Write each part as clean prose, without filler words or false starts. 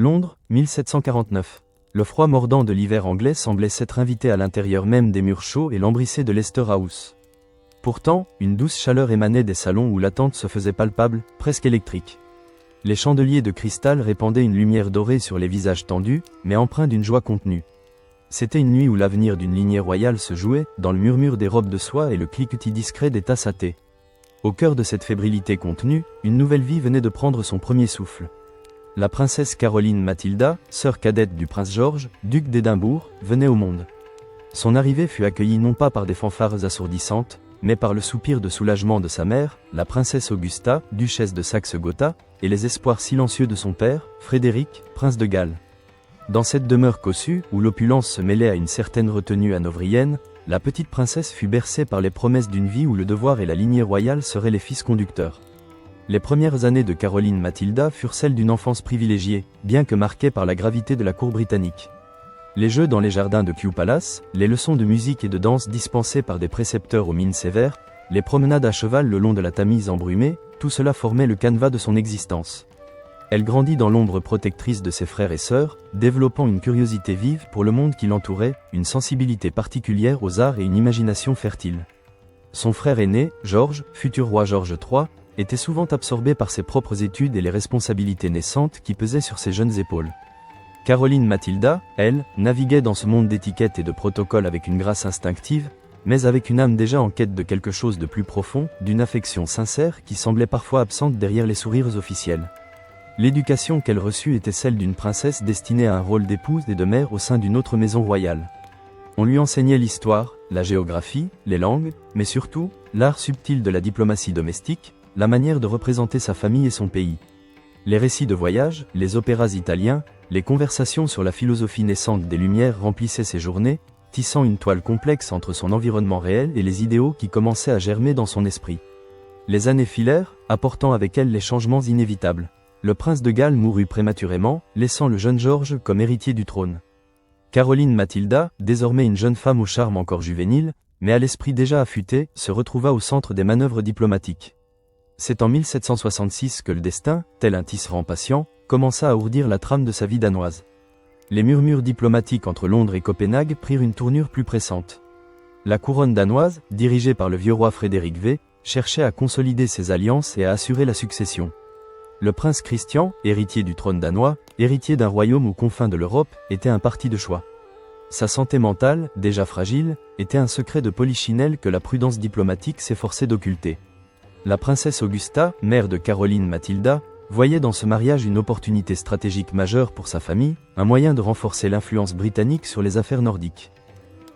Londres, 1749. Le froid mordant de l'hiver anglais semblait s'être invité à l'intérieur même des murs chauds et lambrissés de Leicester House. Pourtant, une douce chaleur émanait des salons où l'attente se faisait palpable, presque électrique. Les chandeliers de cristal répandaient une lumière dorée sur les visages tendus, mais empreints d'une joie contenue. C'était une nuit où l'avenir d'une lignée royale se jouait, dans le murmure des robes de soie et le cliquetis discret des tasses à thé. Au cœur de cette fébrilité contenue, une nouvelle vie venait de prendre son premier souffle. La princesse Caroline Mathilda, sœur cadette du prince George, duc d'Édimbourg, venait au monde. Son arrivée fut accueillie non pas par des fanfares assourdissantes, mais par le soupir de soulagement de sa mère, la princesse Augusta, duchesse de Saxe-Gotha, et les espoirs silencieux de son père, Frédéric, prince de Galles. Dans cette demeure cossue, où l'opulence se mêlait à une certaine retenue hanovrienne, la petite princesse fut bercée par les promesses d'une vie où le devoir et la lignée royale seraient les fils conducteurs. Les premières années de Caroline Mathilda furent celles d'une enfance privilégiée, bien que marquée par la gravité de la cour britannique. Les jeux dans les jardins de Kew Palace, les leçons de musique et de danse dispensées par des précepteurs aux mines sévères, les promenades à cheval le long de la Tamise embrumée, tout cela formait le canevas de son existence. Elle grandit dans l'ombre protectrice de ses frères et sœurs, développant une curiosité vive pour le monde qui l'entourait, une sensibilité particulière aux arts et une imagination fertile. Son frère aîné, George, futur roi George III, était souvent absorbé par ses propres études et les responsabilités naissantes qui pesaient sur ses jeunes épaules. Caroline Mathilda, elle, naviguait dans ce monde d'étiquette et de protocole avec une grâce instinctive, mais avec une âme déjà en quête de quelque chose de plus profond, d'une affection sincère qui semblait parfois absente derrière les sourires officiels. L'éducation qu'elle reçut était celle d'une princesse destinée à un rôle d'épouse et de mère au sein d'une autre maison royale. On lui enseignait l'histoire, la géographie, les langues, mais surtout, l'art subtil de la diplomatie domestique, la manière de représenter sa famille et son pays. Les récits de voyage, les opéras italiens, les conversations sur la philosophie naissante des Lumières remplissaient ses journées, tissant une toile complexe entre son environnement réel et les idéaux qui commençaient à germer dans son esprit. Les années filèrent, apportant avec elles les changements inévitables. Le prince de Galles mourut prématurément, laissant le jeune George comme héritier du trône. Caroline Mathilda, désormais une jeune femme au charme encore juvénile, mais à l'esprit déjà affûté, se retrouva au centre des manœuvres diplomatiques. C'est en 1766 que le destin, tel un tisserand patient, commença à ourdir la trame de sa vie danoise. Les murmures diplomatiques entre Londres et Copenhague prirent une tournure plus pressante. La couronne danoise, dirigée par le vieux roi Frédéric V, cherchait à consolider ses alliances et à assurer la succession. Le prince Christian, héritier du trône danois, héritier d'un royaume aux confins de l'Europe, était un parti de choix. Sa santé mentale, déjà fragile, était un secret de polichinelle que la prudence diplomatique s'efforçait d'occulter. La princesse Augusta, mère de Caroline Mathilda, voyait dans ce mariage une opportunité stratégique majeure pour sa famille, un moyen de renforcer l'influence britannique sur les affaires nordiques.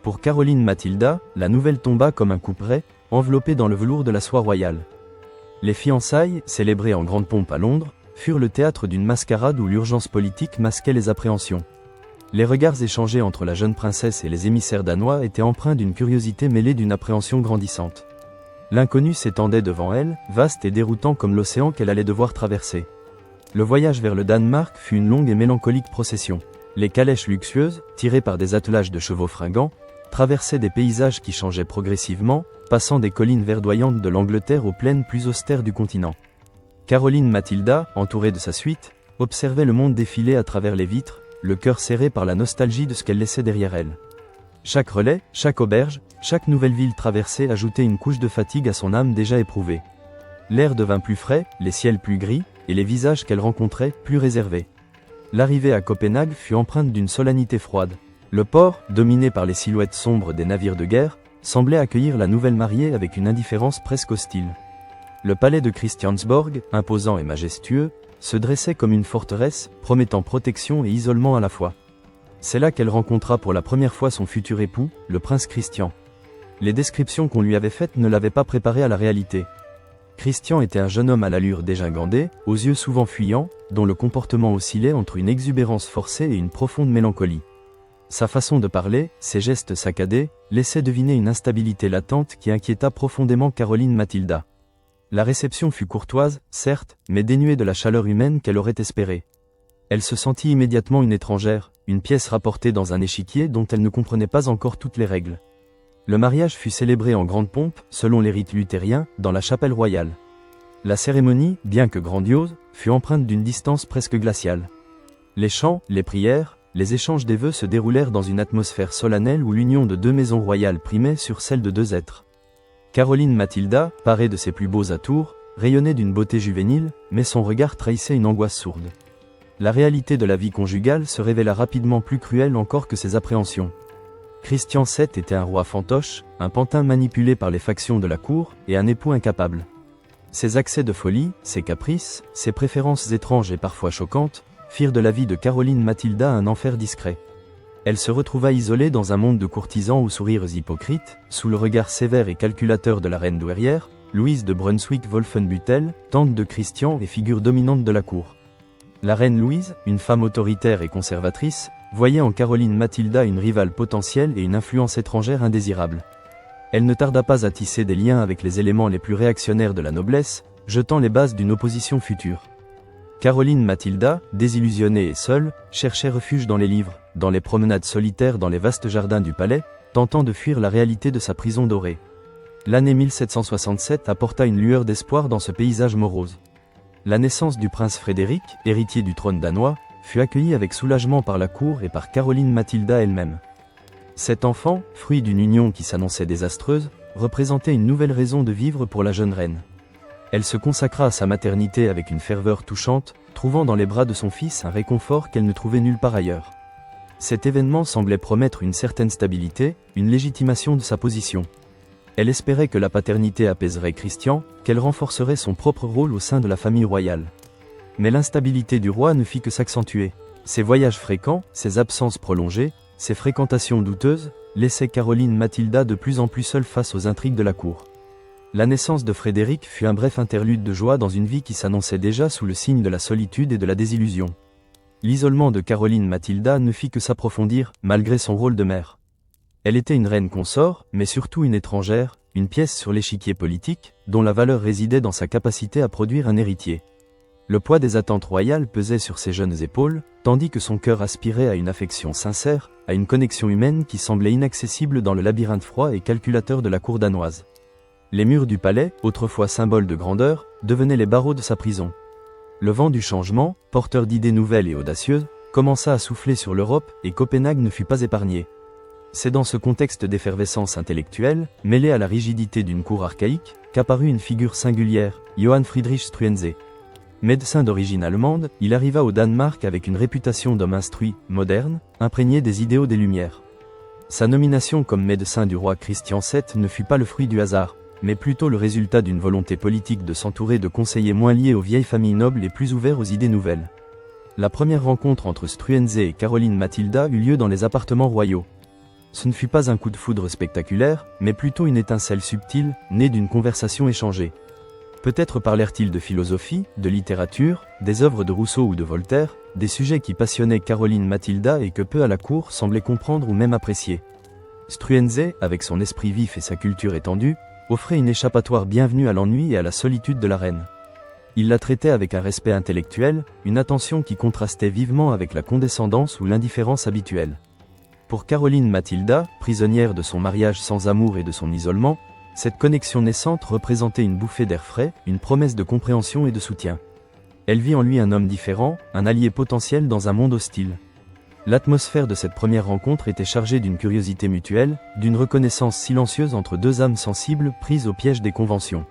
Pour Caroline Mathilda, la nouvelle tomba comme un couperet, enveloppée dans le velours de la soie royale. Les fiançailles, célébrées en grande pompe à Londres, furent le théâtre d'une mascarade où l'urgence politique masquait les appréhensions. Les regards échangés entre la jeune princesse et les émissaires danois étaient empreints d'une curiosité mêlée d'une appréhension grandissante. L'inconnu s'étendait devant elle, vaste et déroutant comme l'océan qu'elle allait devoir traverser. Le voyage vers le Danemark fut une longue et mélancolique procession. Les calèches luxueuses, tirées par des attelages de chevaux fringants, traversaient des paysages qui changeaient progressivement, passant des collines verdoyantes de l'Angleterre aux plaines plus austères du continent. Caroline Mathilda, entourée de sa suite, observait le monde défiler à travers les vitres, le cœur serré par la nostalgie de ce qu'elle laissait derrière elle. Chaque relais, chaque auberge, chaque nouvelle ville traversée ajoutait une couche de fatigue à son âme déjà éprouvée. L'air devint plus frais, les ciels plus gris, et les visages qu'elle rencontrait plus réservés. L'arrivée à Copenhague fut empreinte d'une solennité froide. Le port, dominé par les silhouettes sombres des navires de guerre, semblait accueillir la nouvelle mariée avec une indifférence presque hostile. Le palais de Christiansborg, imposant et majestueux, se dressait comme une forteresse, promettant protection et isolement à la fois. C'est là qu'elle rencontra pour la première fois son futur époux, le prince Christian. Les descriptions qu'on lui avait faites ne l'avaient pas préparé à la réalité. Christian était un jeune homme à l'allure dégingandée, aux yeux souvent fuyants, dont le comportement oscillait entre une exubérance forcée et une profonde mélancolie. Sa façon de parler, ses gestes saccadés, laissaient deviner une instabilité latente qui inquiéta profondément Caroline Mathilda. La réception fut courtoise, certes, mais dénuée de la chaleur humaine qu'elle aurait espérée. Elle se sentit immédiatement une étrangère, une pièce rapportée dans un échiquier dont elle ne comprenait pas encore toutes les règles. Le mariage fut célébré en grande pompe, selon les rites luthériens, dans la chapelle royale. La cérémonie, bien que grandiose, fut empreinte d'une distance presque glaciale. Les chants, les prières, les échanges des vœux se déroulèrent dans une atmosphère solennelle où l'union de deux maisons royales primait sur celle de deux êtres. Caroline Mathilda, parée de ses plus beaux atours, rayonnait d'une beauté juvénile, mais son regard trahissait une angoisse sourde. La réalité de la vie conjugale se révéla rapidement plus cruelle encore que ses appréhensions. Christian VII était un roi fantoche, un pantin manipulé par les factions de la cour, et un époux incapable. Ses accès de folie, ses caprices, ses préférences étranges et parfois choquantes, firent de la vie de Caroline Mathilda un enfer discret. Elle se retrouva isolée dans un monde de courtisans aux sourires hypocrites, sous le regard sévère et calculateur de la reine douairière, Louise de Brunswick-Wolfenbüttel, tante de Christian et figure dominante de la cour. La reine Louise, une femme autoritaire et conservatrice, voyait en Caroline Mathilda une rivale potentielle et une influence étrangère indésirable. Elle ne tarda pas à tisser des liens avec les éléments les plus réactionnaires de la noblesse, jetant les bases d'une opposition future. Caroline Mathilda, désillusionnée et seule, cherchait refuge dans les livres, dans les promenades solitaires dans les vastes jardins du palais, tentant de fuir la réalité de sa prison dorée. L'année 1767 apporta une lueur d'espoir dans ce paysage morose. La naissance du prince Frédéric, héritier du trône danois, fut accueillie avec soulagement par la cour et par Caroline Mathilda elle-même. Cet enfant, fruit d'une union qui s'annonçait désastreuse, représentait une nouvelle raison de vivre pour la jeune reine. Elle se consacra à sa maternité avec une ferveur touchante, trouvant dans les bras de son fils un réconfort qu'elle ne trouvait nulle part ailleurs. Cet événement semblait promettre une certaine stabilité, une légitimation de sa position. Elle espérait que la paternité apaiserait Christian, qu'elle renforcerait son propre rôle au sein de la famille royale. Mais l'instabilité du roi ne fit que s'accentuer. Ses voyages fréquents, ses absences prolongées, ses fréquentations douteuses, laissaient Caroline Mathilda de plus en plus seule face aux intrigues de la cour. La naissance de Frédéric fut un bref interlude de joie dans une vie qui s'annonçait déjà sous le signe de la solitude et de la désillusion. L'isolement de Caroline Mathilda ne fit que s'approfondir, malgré son rôle de mère. Elle était une reine consort, mais surtout une étrangère, une pièce sur l'échiquier politique, dont la valeur résidait dans sa capacité à produire un héritier. Le poids des attentes royales pesait sur ses jeunes épaules, tandis que son cœur aspirait à une affection sincère, à une connexion humaine qui semblait inaccessible dans le labyrinthe froid et calculateur de la cour danoise. Les murs du palais, autrefois symbole de grandeur, devenaient les barreaux de sa prison. Le vent du changement, porteur d'idées nouvelles et audacieuses, commença à souffler sur l'Europe et Copenhague ne fut pas épargnée. C'est dans ce contexte d'effervescence intellectuelle, mêlée à la rigidité d'une cour archaïque, qu'apparut une figure singulière, Johann Friedrich Struensee. Médecin d'origine allemande, il arriva au Danemark avec une réputation d'homme instruit, moderne, imprégné des idéaux des Lumières. Sa nomination comme médecin du roi Christian VII ne fut pas le fruit du hasard, mais plutôt le résultat d'une volonté politique de s'entourer de conseillers moins liés aux vieilles familles nobles et plus ouverts aux idées nouvelles. La première rencontre entre Struensee et Caroline Mathilda eut lieu dans les appartements royaux. Ce ne fut pas un coup de foudre spectaculaire, mais plutôt une étincelle subtile, née d'une conversation échangée. Peut-être parlèrent-ils de philosophie, de littérature, des œuvres de Rousseau ou de Voltaire, des sujets qui passionnaient Caroline Mathilda et que peu à la cour semblaient comprendre ou même apprécier. Struensee, avec son esprit vif et sa culture étendue, offrait une échappatoire bienvenue à l'ennui et à la solitude de la reine. Il la traitait avec un respect intellectuel, une attention qui contrastait vivement avec la condescendance ou l'indifférence habituelle. Pour Caroline Mathilda, prisonnière de son mariage sans amour et de son isolement, cette connexion naissante représentait une bouffée d'air frais, une promesse de compréhension et de soutien. Elle vit en lui un homme différent, un allié potentiel dans un monde hostile. L'atmosphère de cette première rencontre était chargée d'une curiosité mutuelle, d'une reconnaissance silencieuse entre deux âmes sensibles prises au piège des conventions.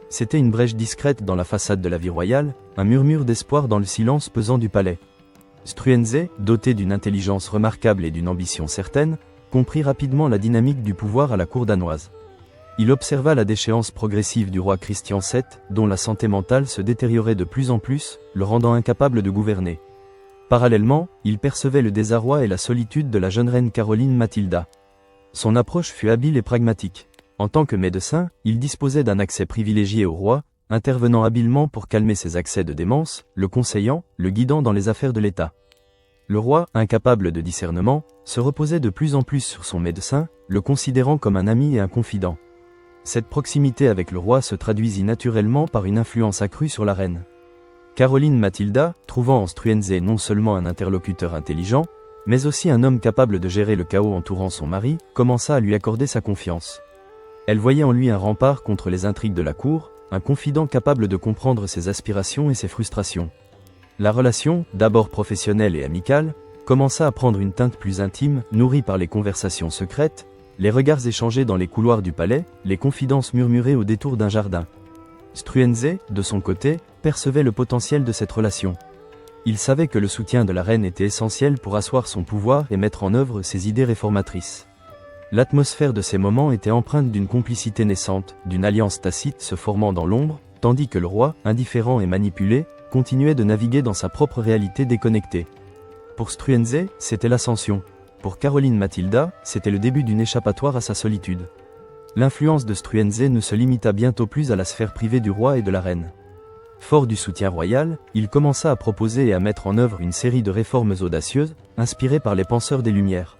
C'était une brèche discrète dans la façade de la vie royale, un murmure d'espoir dans le silence pesant du palais. Struensee, doté d'une intelligence remarquable et d'une ambition certaine, comprit rapidement la dynamique du pouvoir à la cour danoise. Il observa la déchéance progressive du roi Christian VII, dont la santé mentale se détériorait de plus en plus, le rendant incapable de gouverner. Parallèlement, il percevait le désarroi et la solitude de la jeune reine Caroline Mathilda. Son approche fut habile et pragmatique. En tant que médecin, il disposait d'un accès privilégié au roi, intervenant habilement pour calmer ses accès de démence, le conseillant, le guidant dans les affaires de l'État. Le roi, incapable de discernement, se reposait de plus en plus sur son médecin, le considérant comme un ami et un confident. Cette proximité avec le roi se traduisit naturellement par une influence accrue sur la reine. Caroline Mathilda, trouvant en Struensee non seulement un interlocuteur intelligent, mais aussi un homme capable de gérer le chaos entourant son mari, commença à lui accorder sa confiance. Elle voyait en lui un rempart contre les intrigues de la cour, un confident capable de comprendre ses aspirations et ses frustrations. La relation, d'abord professionnelle et amicale, commença à prendre une teinte plus intime, nourrie par les conversations secrètes, les regards échangés dans les couloirs du palais, les confidences murmurées au détour d'un jardin. Struensee, de son côté, percevait le potentiel de cette relation. Il savait que le soutien de la reine était essentiel pour asseoir son pouvoir et mettre en œuvre ses idées réformatrices. L'atmosphère de ces moments était empreinte d'une complicité naissante, d'une alliance tacite se formant dans l'ombre, tandis que le roi, indifférent et manipulé, continuait de naviguer dans sa propre réalité déconnectée. Pour Struensee, c'était l'ascension. Pour Caroline Matilda, c'était le début d'une échappatoire à sa solitude. L'influence de Struensee ne se limita bientôt plus à la sphère privée du roi et de la reine. Fort du soutien royal, il commença à proposer et à mettre en œuvre une série de réformes audacieuses, inspirées par les penseurs des Lumières.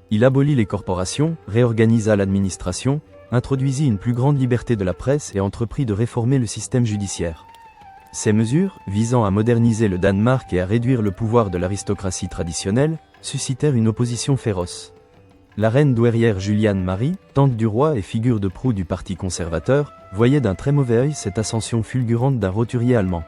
Il abolit les corporations, réorganisa l'administration, introduisit une plus grande liberté de la presse et entreprit de réformer le système judiciaire. Ces mesures, visant à moderniser le Danemark et à réduire le pouvoir de l'aristocratie traditionnelle, suscitèrent une opposition féroce. La reine douairière Juliane Marie, tante du roi et figure de proue du parti conservateur, voyait d'un très mauvais œil cette ascension fulgurante d'un roturier allemand.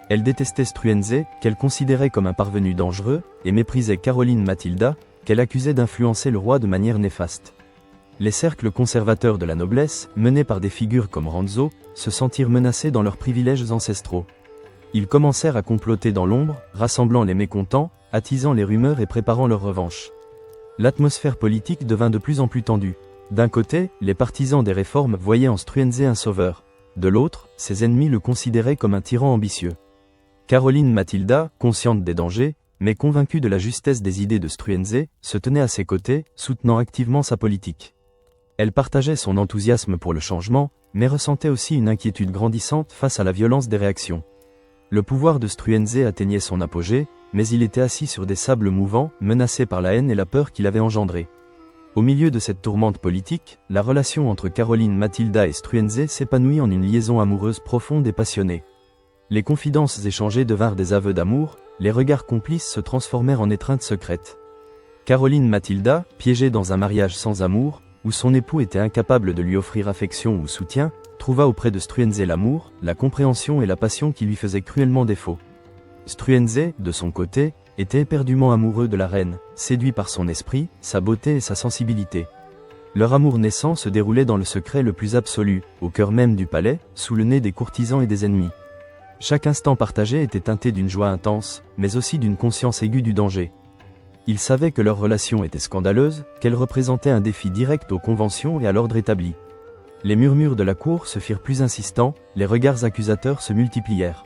Elle détestait Struensee, qu'elle considérait comme un parvenu dangereux, et méprisait Caroline Matilda, qu'elle accusait d'influencer le roi de manière néfaste. Les cercles conservateurs de la noblesse, menés par des figures comme Rantzau, se sentirent menacés dans leurs privilèges ancestraux. Ils commencèrent à comploter dans l'ombre, rassemblant les mécontents, attisant les rumeurs et préparant leur revanche. L'atmosphère politique devint de plus en plus tendue. D'un côté, les partisans des réformes voyaient en Struensee un sauveur. De l'autre, ses ennemis le considéraient comme un tyran ambitieux. Caroline Matilda, consciente des dangers, mais convaincue de la justesse des idées de Struensee, se tenait à ses côtés, soutenant activement sa politique. Elle partageait son enthousiasme pour le changement, mais ressentait aussi une inquiétude grandissante face à la violence des réactions. Le pouvoir de Struensee atteignait son apogée, mais il était assis sur des sables mouvants, menacé par la haine et la peur qu'il avait engendrée. Au milieu de cette tourmente politique, la relation entre Caroline Matilda et Struensee s'épanouit en une liaison amoureuse profonde et passionnée. Les confidences échangées devinrent des aveux d'amour, les regards complices se transformèrent en étreintes secrètes. Caroline Matilda, piégée dans un mariage sans amour, où son époux était incapable de lui offrir affection ou soutien, trouva auprès de Struensee l'amour, la compréhension et la passion qui lui faisaient cruellement défaut. Struensee, de son côté, était éperdument amoureux de la reine, séduit par son esprit, sa beauté et sa sensibilité. Leur amour naissant se déroulait dans le secret le plus absolu, au cœur même du palais, sous le nez des courtisans et des ennemis. Chaque instant partagé était teinté d'une joie intense, mais aussi d'une conscience aiguë du danger. Ils savaient que leur relation était scandaleuse, qu'elle représentait un défi direct aux conventions et à l'ordre établi. Les murmures de la cour se firent plus insistants, les regards accusateurs se multiplièrent.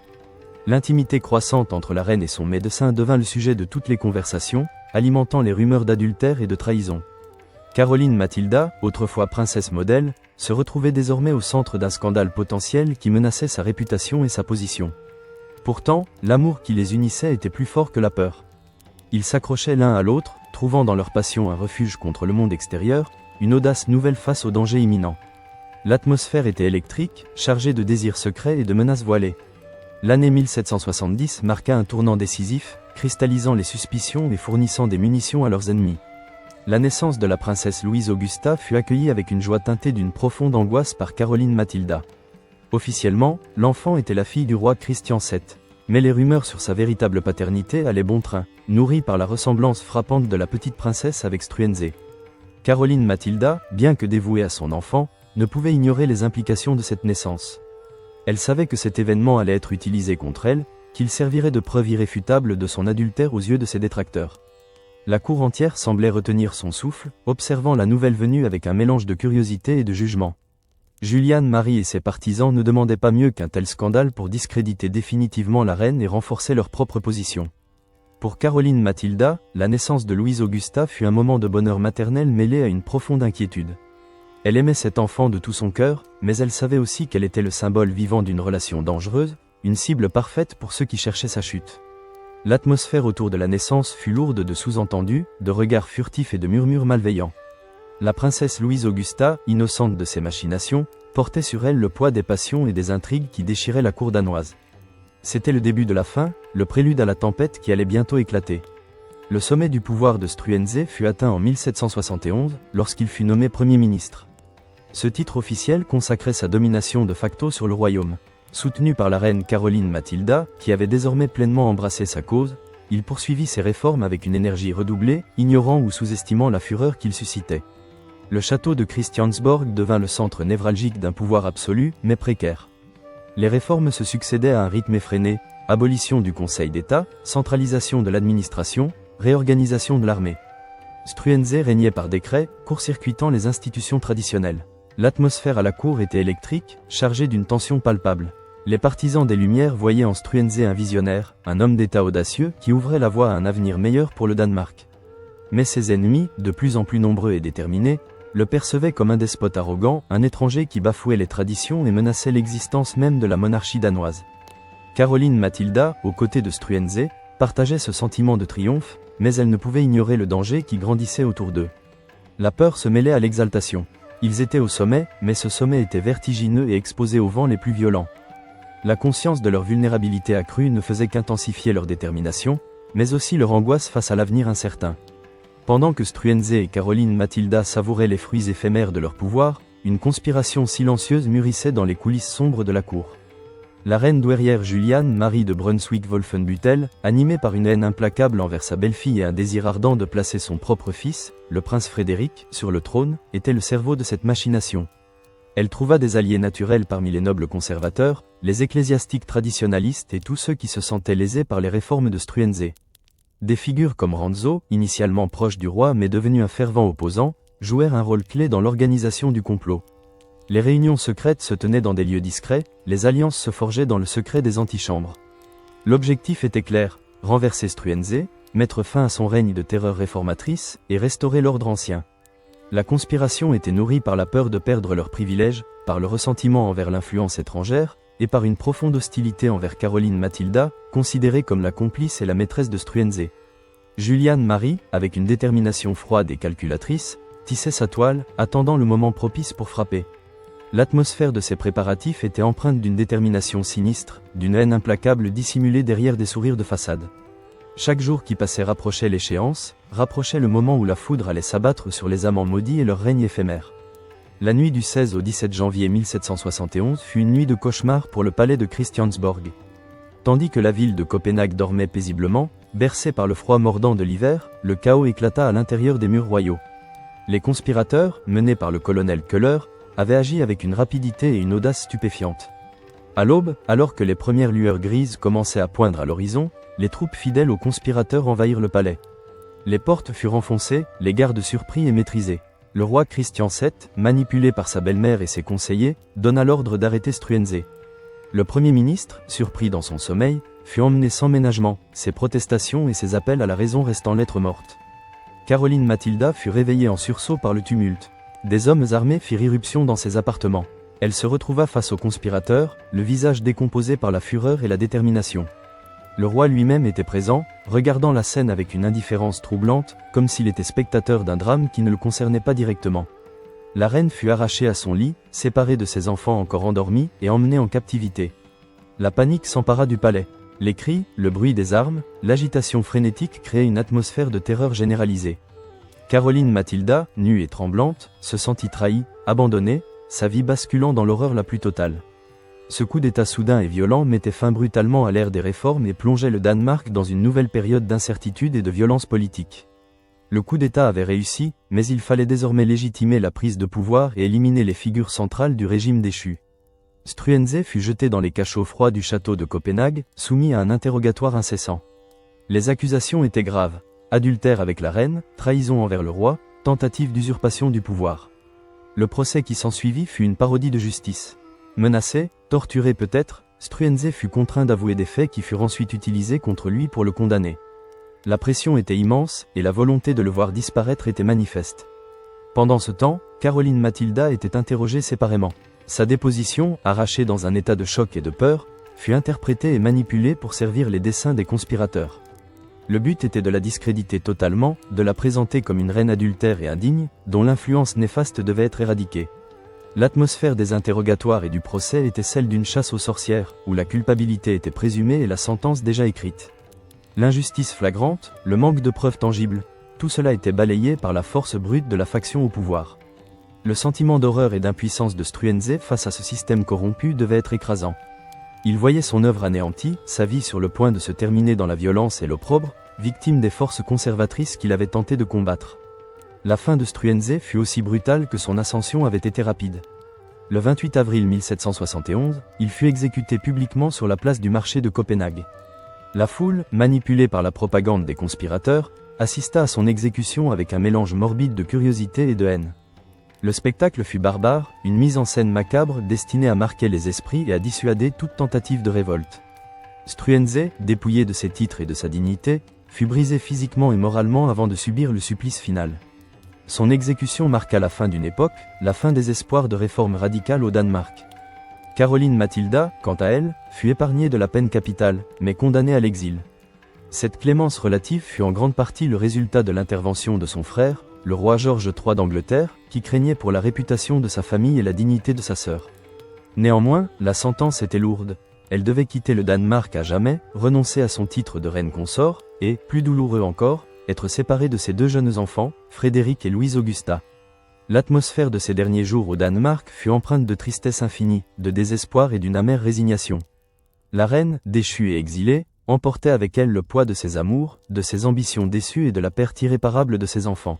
L'intimité croissante entre la reine et son médecin devint le sujet de toutes les conversations, alimentant les rumeurs d'adultère et de trahison. Caroline Matilda, autrefois princesse modèle, se retrouvait désormais au centre d'un scandale potentiel qui menaçait sa réputation et sa position. Pourtant, l'amour qui les unissait était plus fort que la peur. Ils s'accrochaient l'un à l'autre, trouvant dans leur passion un refuge contre le monde extérieur, une audace nouvelle face au danger imminent. L'atmosphère était électrique, chargée de désirs secrets et de menaces voilées. L'année 1770 marqua un tournant décisif, cristallisant les suspicions et fournissant des munitions à leurs ennemis. La naissance de la princesse Louise Augusta fut accueillie avec une joie teintée d'une profonde angoisse par Caroline Matilda. Officiellement, l'enfant était la fille du roi Christian VII. Mais les rumeurs sur sa véritable paternité allaient bon train, nourries par la ressemblance frappante de la petite princesse avec Struensee. Caroline Matilda, bien que dévouée à son enfant, ne pouvait ignorer les implications de cette naissance. Elle savait que cet événement allait être utilisé contre elle, qu'il servirait de preuve irréfutable de son adultère aux yeux de ses détracteurs. La cour entière semblait retenir son souffle, observant la nouvelle venue avec un mélange de curiosité et de jugement. Juliane Marie et ses partisans ne demandaient pas mieux qu'un tel scandale pour discréditer définitivement la reine et renforcer leur propre position. Pour Caroline Matilda, la naissance de Louise Augusta fut un moment de bonheur maternel mêlé à une profonde inquiétude. Elle aimait cet enfant de tout son cœur, mais elle savait aussi qu'elle était le symbole vivant d'une relation dangereuse, une cible parfaite pour ceux qui cherchaient sa chute. L'atmosphère autour de la naissance fut lourde de sous-entendus, de regards furtifs et de murmures malveillants. La princesse Louise Augusta, innocente de ses machinations, portait sur elle le poids des passions et des intrigues qui déchiraient la cour danoise. C'était le début de la fin, le prélude à la tempête qui allait bientôt éclater. Le sommet du pouvoir de Struensee fut atteint en 1771, lorsqu'il fut nommé Premier ministre. Ce titre officiel consacrait sa domination de facto sur le royaume. Soutenu par la reine Caroline Mathilda, qui avait désormais pleinement embrassé sa cause, il poursuivit ses réformes avec une énergie redoublée, ignorant ou sous-estimant la fureur qu'il suscitait. Le château de Christiansborg devint le centre névralgique d'un pouvoir absolu, mais précaire. Les réformes se succédaient à un rythme effréné: abolition du Conseil d'État, centralisation de l'administration, réorganisation de l'armée. Struensee régnait par décret, court-circuitant les institutions traditionnelles. L'atmosphère à la cour était électrique, chargée d'une tension palpable. Les partisans des Lumières voyaient en Struensee un visionnaire, un homme d'État audacieux qui ouvrait la voie à un avenir meilleur pour le Danemark. Mais ses ennemis, de plus en plus nombreux et déterminés, le percevaient comme un despote arrogant, un étranger qui bafouait les traditions et menaçait l'existence même de la monarchie danoise. Caroline Mathilda, aux côtés de Struensee, partageait ce sentiment de triomphe, mais elle ne pouvait ignorer le danger qui grandissait autour d'eux. La peur se mêlait à l'exaltation. Ils étaient au sommet, mais ce sommet était vertigineux et exposé aux vents les plus violents. La conscience de leur vulnérabilité accrue ne faisait qu'intensifier leur détermination, mais aussi leur angoisse face à l'avenir incertain. Pendant que Struensee et Caroline Mathilda savouraient les fruits éphémères de leur pouvoir, une conspiration silencieuse mûrissait dans les coulisses sombres de la cour. La reine douairière Juliane Marie de Brunswick-Wolfenbüttel, animée par une haine implacable envers sa belle-fille et un désir ardent de placer son propre fils, le prince Frédéric, sur le trône, était le cerveau de cette machination. Elle trouva des alliés naturels parmi les nobles conservateurs, les ecclésiastiques traditionalistes et tous ceux qui se sentaient lésés par les réformes de Struensee. Des figures comme Rantzau, initialement proche du roi mais devenu un fervent opposant, jouèrent un rôle clé dans l'organisation du complot. Les réunions secrètes se tenaient dans des lieux discrets, les alliances se forgeaient dans le secret des antichambres. L'objectif était clair: renverser Struensee, mettre fin à son règne de terreur réformatrice et restaurer l'ordre ancien. La conspiration était nourrie par la peur de perdre leurs privilèges, par le ressentiment envers l'influence étrangère, et par une profonde hostilité envers Caroline Mathilda, considérée comme la complice et la maîtresse de Struensee. Juliane Marie, avec une détermination froide et calculatrice, tissait sa toile, attendant le moment propice pour frapper. L'atmosphère de ces préparatifs était empreinte d'une détermination sinistre, d'une haine implacable dissimulée derrière des sourires de façade. Chaque jour qui passait rapprochait l'échéance, rapprochait le moment où la foudre allait s'abattre sur les amants maudits et leur règne éphémère. La nuit du 16 au 17 janvier 1771 fut une nuit de cauchemar pour le palais de Christiansborg. Tandis que la ville de Copenhague dormait paisiblement, bercée par le froid mordant de l'hiver, le chaos éclata à l'intérieur des murs royaux. Les conspirateurs, menés par le colonel Köhler, avaient agi avec une rapidité et une audace stupéfiantes. À l'aube, alors que les premières lueurs grises commençaient à poindre à l'horizon, les troupes fidèles aux conspirateurs envahirent le palais. Les portes furent enfoncées, les gardes surpris et maîtrisés. Le roi Christian VII, manipulé par sa belle-mère et ses conseillers, donna l'ordre d'arrêter Struensee. Le Premier ministre, surpris dans son sommeil, fut emmené sans ménagement, ses protestations et ses appels à la raison restant lettre morte. Caroline Mathilda fut réveillée en sursaut par le tumulte. Des hommes armés firent irruption dans ses appartements. Elle se retrouva face aux conspirateurs, le visage décomposé par la fureur et la détermination. Le roi lui-même était présent, regardant la scène avec une indifférence troublante, comme s'il était spectateur d'un drame qui ne le concernait pas directement. La reine fut arrachée à son lit, séparée de ses enfants encore endormis et emmenée en captivité. La panique s'empara du palais. Les cris, le bruit des armes, l'agitation frénétique créaient une atmosphère de terreur généralisée. Caroline Mathilda, nue et tremblante, se sentit trahie, abandonnée, sa vie basculant dans l'horreur la plus totale. Ce coup d'État soudain et violent mettait fin brutalement à l'ère des réformes et plongeait le Danemark dans une nouvelle période d'incertitude et de violence politique. Le coup d'État avait réussi, mais il fallait désormais légitimer la prise de pouvoir et éliminer les figures centrales du régime déchu. Struensee fut jeté dans les cachots froids du château de Copenhague, soumis à un interrogatoire incessant. Les accusations étaient graves: adultère avec la reine, trahison envers le roi, tentative d'usurpation du pouvoir. Le procès qui s'ensuivit fut une parodie de justice. Menacé, torturé peut-être, Struensee fut contraint d'avouer des faits qui furent ensuite utilisés contre lui pour le condamner. La pression était immense, et la volonté de le voir disparaître était manifeste. Pendant ce temps, Caroline Mathilda était interrogée séparément. Sa déposition, arrachée dans un état de choc et de peur, fut interprétée et manipulée pour servir les desseins des conspirateurs. Le but était de la discréditer totalement, de la présenter comme une reine adultère et indigne, dont l'influence néfaste devait être éradiquée. L'atmosphère des interrogatoires et du procès était celle d'une chasse aux sorcières, où la culpabilité était présumée et la sentence déjà écrite. L'injustice flagrante, le manque de preuves tangibles, tout cela était balayé par la force brute de la faction au pouvoir. Le sentiment d'horreur et d'impuissance de Struensee face à ce système corrompu devait être écrasant. Il voyait son œuvre anéantie, sa vie sur le point de se terminer dans la violence et l'opprobre, victime des forces conservatrices qu'il avait tenté de combattre. La fin de Struensee fut aussi brutale que son ascension avait été rapide. Le 28 avril 1771, il fut exécuté publiquement sur la place du marché de Copenhague. La foule, manipulée par la propagande des conspirateurs, assista à son exécution avec un mélange morbide de curiosité et de haine. Le spectacle fut barbare, une mise en scène macabre destinée à marquer les esprits et à dissuader toute tentative de révolte. Struensee, dépouillé de ses titres et de sa dignité, fut brisé physiquement et moralement avant de subir le supplice final. Son exécution marqua la fin d'une époque, la fin des espoirs de réformes radicales au Danemark. Caroline Mathilda, quant à elle, fut épargnée de la peine capitale, mais condamnée à l'exil. Cette clémence relative fut en grande partie le résultat de l'intervention de son frère, le roi George III d'Angleterre, qui craignait pour la réputation de sa famille et la dignité de sa sœur. Néanmoins, la sentence était lourde. Elle devait quitter le Danemark à jamais, renoncer à son titre de reine consort, et, plus douloureux encore, être séparée de ses deux jeunes enfants, Frédéric et Louise Augusta. L'atmosphère de ces derniers jours au Danemark fut empreinte de tristesse infinie, de désespoir et d'une amère résignation. La reine, déchue et exilée, emportait avec elle le poids de ses amours, de ses ambitions déçues et de la perte irréparable de ses enfants.